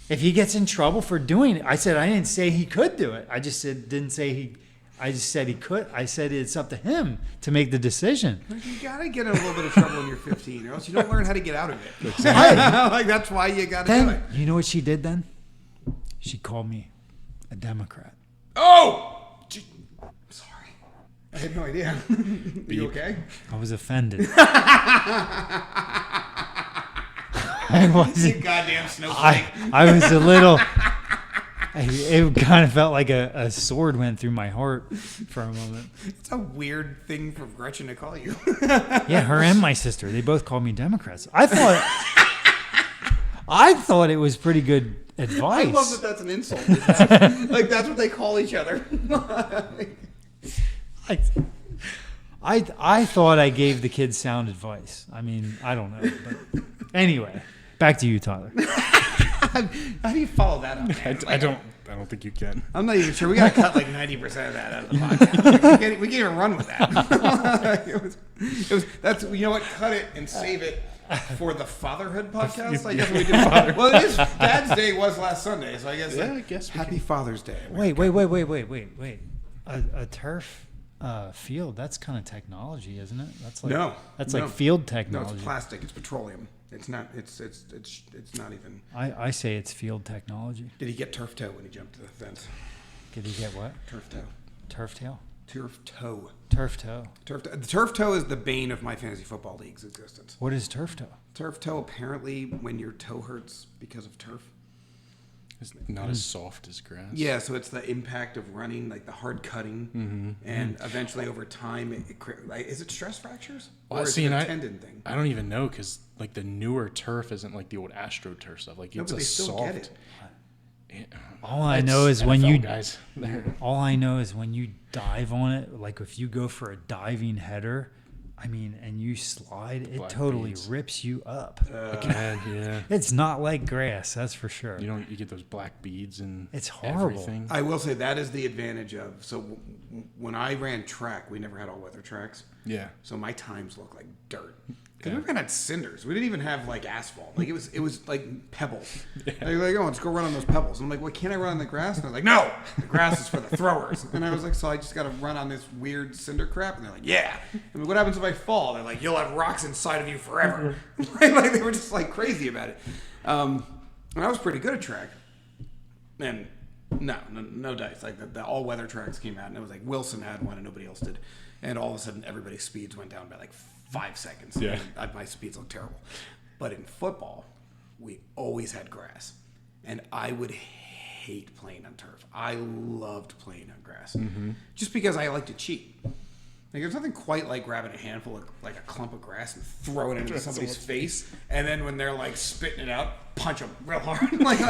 If he gets in trouble for doing it, I said, I didn't say he could do it. I just I just said he could. I said it's up to him to make the decision. You gotta get in a little bit of trouble when you're 15, or else you don't learn how to get out of it. Like that's why you gotta do it. You know what she did then? She called me a Democrat. Oh, sorry, I had no idea. Are you okay? I was offended. I wasn't. You goddamn snowflake. I was a little. It kind of felt like a sword went through my heart for a moment. It's a weird thing for Gretchen to call you. Yeah, her and my sister, they both called me Democrats. I thought it was pretty good advice. I love that that's an insult. Like that's what they call each other. I thought I gave the kids sound advice. I mean, I don't know. But anyway, back to you, Tyler. How do you follow that up? Man? I don't think you can. I'm not even sure. We gotta cut like 90% of that out of the podcast. We can't even run with that. it was that's you know what? Cut it and save it for the fatherhood podcast. I guess we do. Well, it is Dad's Day was last Sunday, so I guess. Yeah, I guess we Happy Father's Day. Wait. A turf field, that's kind of technology, isn't it? That's like That's like field technology. No, it's plastic. It's petroleum. It's not. It's not even. I say it's field technology. Did he get turf toe when he jumped the fence? Did he get what? Turf toe. Turf tail? Turf toe. Turf toe. The turf toe is the bane of my fantasy football league's existence. What is turf toe? Turf toe, apparently, when your toe hurts because of turf. It's not as soft as grass. Yeah, so it's the impact of running, like the hard cutting, and eventually over time, is it stress fractures? Or is it a tendon thing? I don't even know because like the newer turf isn't like the old AstroTurf stuff. Like it's but they still soft. get it. All I know is when NFL you guys. all I know is when you dive on it, like if you go for a diving header, I mean, and you slide, it Black totally beads. rips you up. Yeah. It's not like grass, that's for sure. You get those black beads and It's horrible. everything. I will say that is the advantage of. So when I ran track, we never had all weather tracks. Yeah. So my times look like dirt. Because we ran on cinders. We didn't even have like asphalt. Like it was like pebbles. Yeah. They're like, oh, let's go run on those pebbles. And I'm like, well, can't I run on the grass? And they're like, no, the grass is for the throwers. And I was like, so I just got to run on this weird cinder crap. And they're like, yeah. I mean, what happens if I fall? They're like, you'll have rocks inside of you forever. Like they were just like crazy about it. And I was pretty good at track. And no dice. Like the all weather tracks came out, and it was like Wilson had one and nobody else did. And all of a sudden, everybody's speeds went down by like 5 seconds. Yeah. And my speeds look terrible. But in football, we always had grass. And I would hate playing on turf. I loved playing on grass. Just because I like to cheat. Like, there's nothing quite like grabbing a handful of, like a clump of grass and throwing it into somebody's face. And then when they're like spitting it out, punch them real hard. like In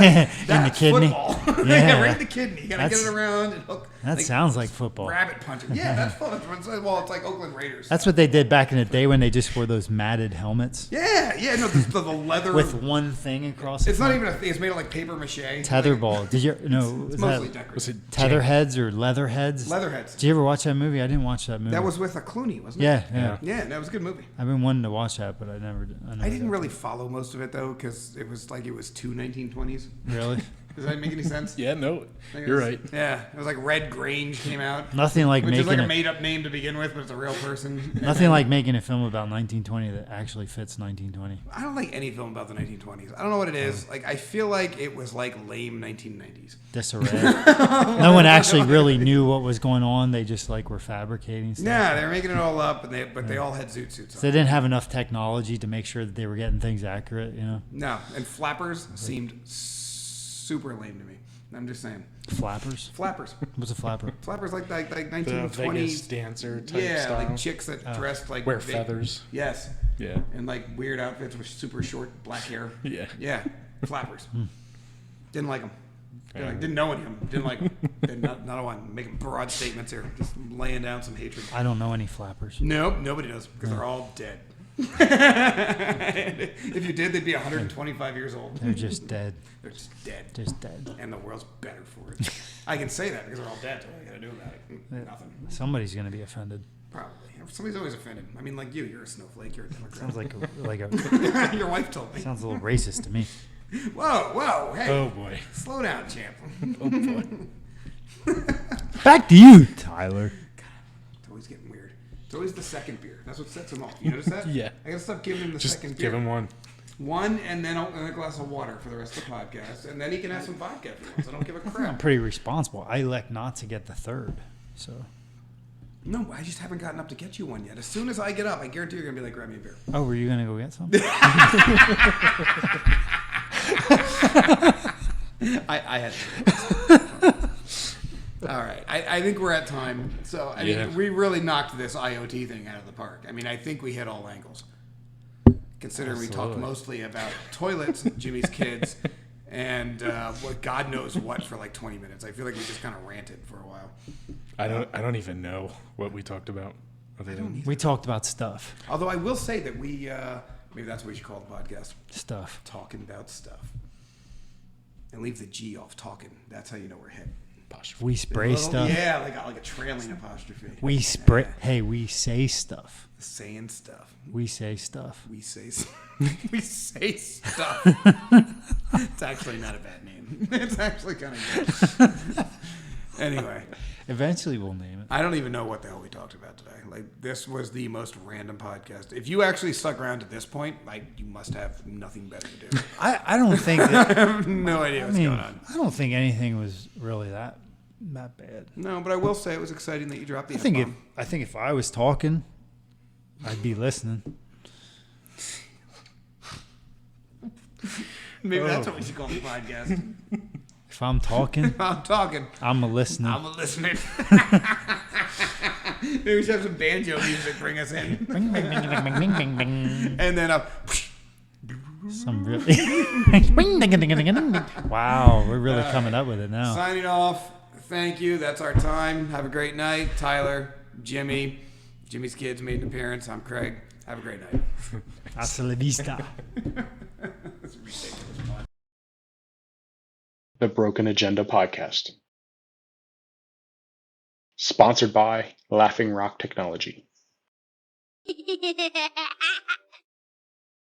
that's the kidney. football. Yeah. Right in the kidney. You gotta get it around and hook. That sounds like football. Rabbit punching. Yeah, that's fun. Well, it's like Oakland Raiders. That's what they did back in the day when they just wore those matted helmets yeah. No, the leather with one thing across. It's not even a thing. It's made of like paper mache. Tetherball. Did you no? It's Was mostly that decorative. Was it Tetherheads or Leatherheads? Leatherheads. Did you ever watch that movie? I didn't watch that movie. That was with a Clooney, wasn't it? Yeah. Yeah, that was a good movie. I've been wanting to watch that, but I never did. I didn't really follow most of it though, because it was two 1920s. Really? Does that make any sense? Yeah, no, Like, you're it was- right. Yeah, it was like Red Grange came out, Nothing like which is like making a it. made-up name to begin with, but it's a real person. Nothing like making a film about 1920 that actually fits 1920. I don't like any film about the 1920s. I don't know what it is. Like I feel like it was like lame 1990s. Disarray. No one actually really knew what was going on. They just like were fabricating stuff. Yeah, they were making it all up, and they all had zoot suits So on. they didn't have enough technology to make sure that they were getting things accurate. You know, No, and flappers seemed super lame to me. I'm just saying. flappers. Flappers. What's a flapper? Flappers like The 1920s. Vegas dancer type Yeah, style. like chicks that dressed like Wear feathers. Yes, Yeah. and like weird outfits with super short black hair. Yeah. Yeah, flappers. Didn't like them. Didn't know any of them. Didn't like them. Not one. Making broad statements here. Just laying down some hatred. I don't know any flappers. Nope, nobody does because they're all dead. If you did, they'd be 125 years old. They're just dead. They're just dead. Just dead. And the world's better for it. I can say that because they're all dead. So what are you gonna do about it? Nothing. Somebody's gonna be offended. Probably. Somebody's always offended. I mean, like you're a snowflake. You're a Democrat. Sounds like a Your wife told me. sounds a little racist to me. Whoa, hey. Oh boy. Slow down, champ. Oh boy. Back to you, Tyler. It's always getting weird. It's always the second beer. That's what sets him off. You notice that? Yeah. I gotta stop giving him the Just second beer. give him one. One, and then a glass of water for the rest of the podcast, and then he can have some vodka if he wants. I don't give a I'm crap. pretty responsible. I elect not to get the third. So, No, I just haven't gotten up to get you one yet. As soon as I get up, I guarantee you're gonna be like, grab me a beer. oh, were you gonna go get some? I had to. All right. I think we're at time. So, I mean, we really knocked this IoT thing out of the park. I mean, I think we hit all angles. Considering we talked Absolutely. mostly about toilets, Jimmy's kids, and what God knows what for like 20 minutes. I feel like we just kind of ranted for a while. I don't even know what we talked about. Other than We talked about stuff. Although I will say that we, maybe that's what we should call the podcast. Stuff. Talking about stuff. And leave the G off talking. That's how you know we're hit. apostrophe. We spray Little- stuff. Yeah, like a trailing apostrophe. We spray. Hey, we say stuff. Saying stuff. We say stuff. We say we say stuff. It's actually not a bad name. It's actually kind of good. Anyway, Eventually, we'll name it. I don't even know what the hell we talked about today. Like, this was the most random podcast. If you actually stuck around to this point, like, you must have nothing better to do. I don't think that. I have no idea what's going on. I don't think anything was really that bad. No, but I will say it was exciting that you dropped the I think if I was talking, I'd be listening. Maybe that's what we should call the podcast. If I'm talking, I'm talking. I'm a listener. I'm a listener. Maybe we should have some banjo music bring us in. Bing, bing, bing, bing, bing, bing, bing, bing. And then Some really. Bing, ding, ding, ding, ding, ding. Wow, we're really coming up with it now. signing off. Thank you. That's our time. Have a great night. Tyler, Jimmy. Jimmy's kids made an appearance. I'm Craig. Have a great night. Hasta la vista. That's ridiculous. The Broken Agenda Podcast. Sponsored by Laughing Rock Technology.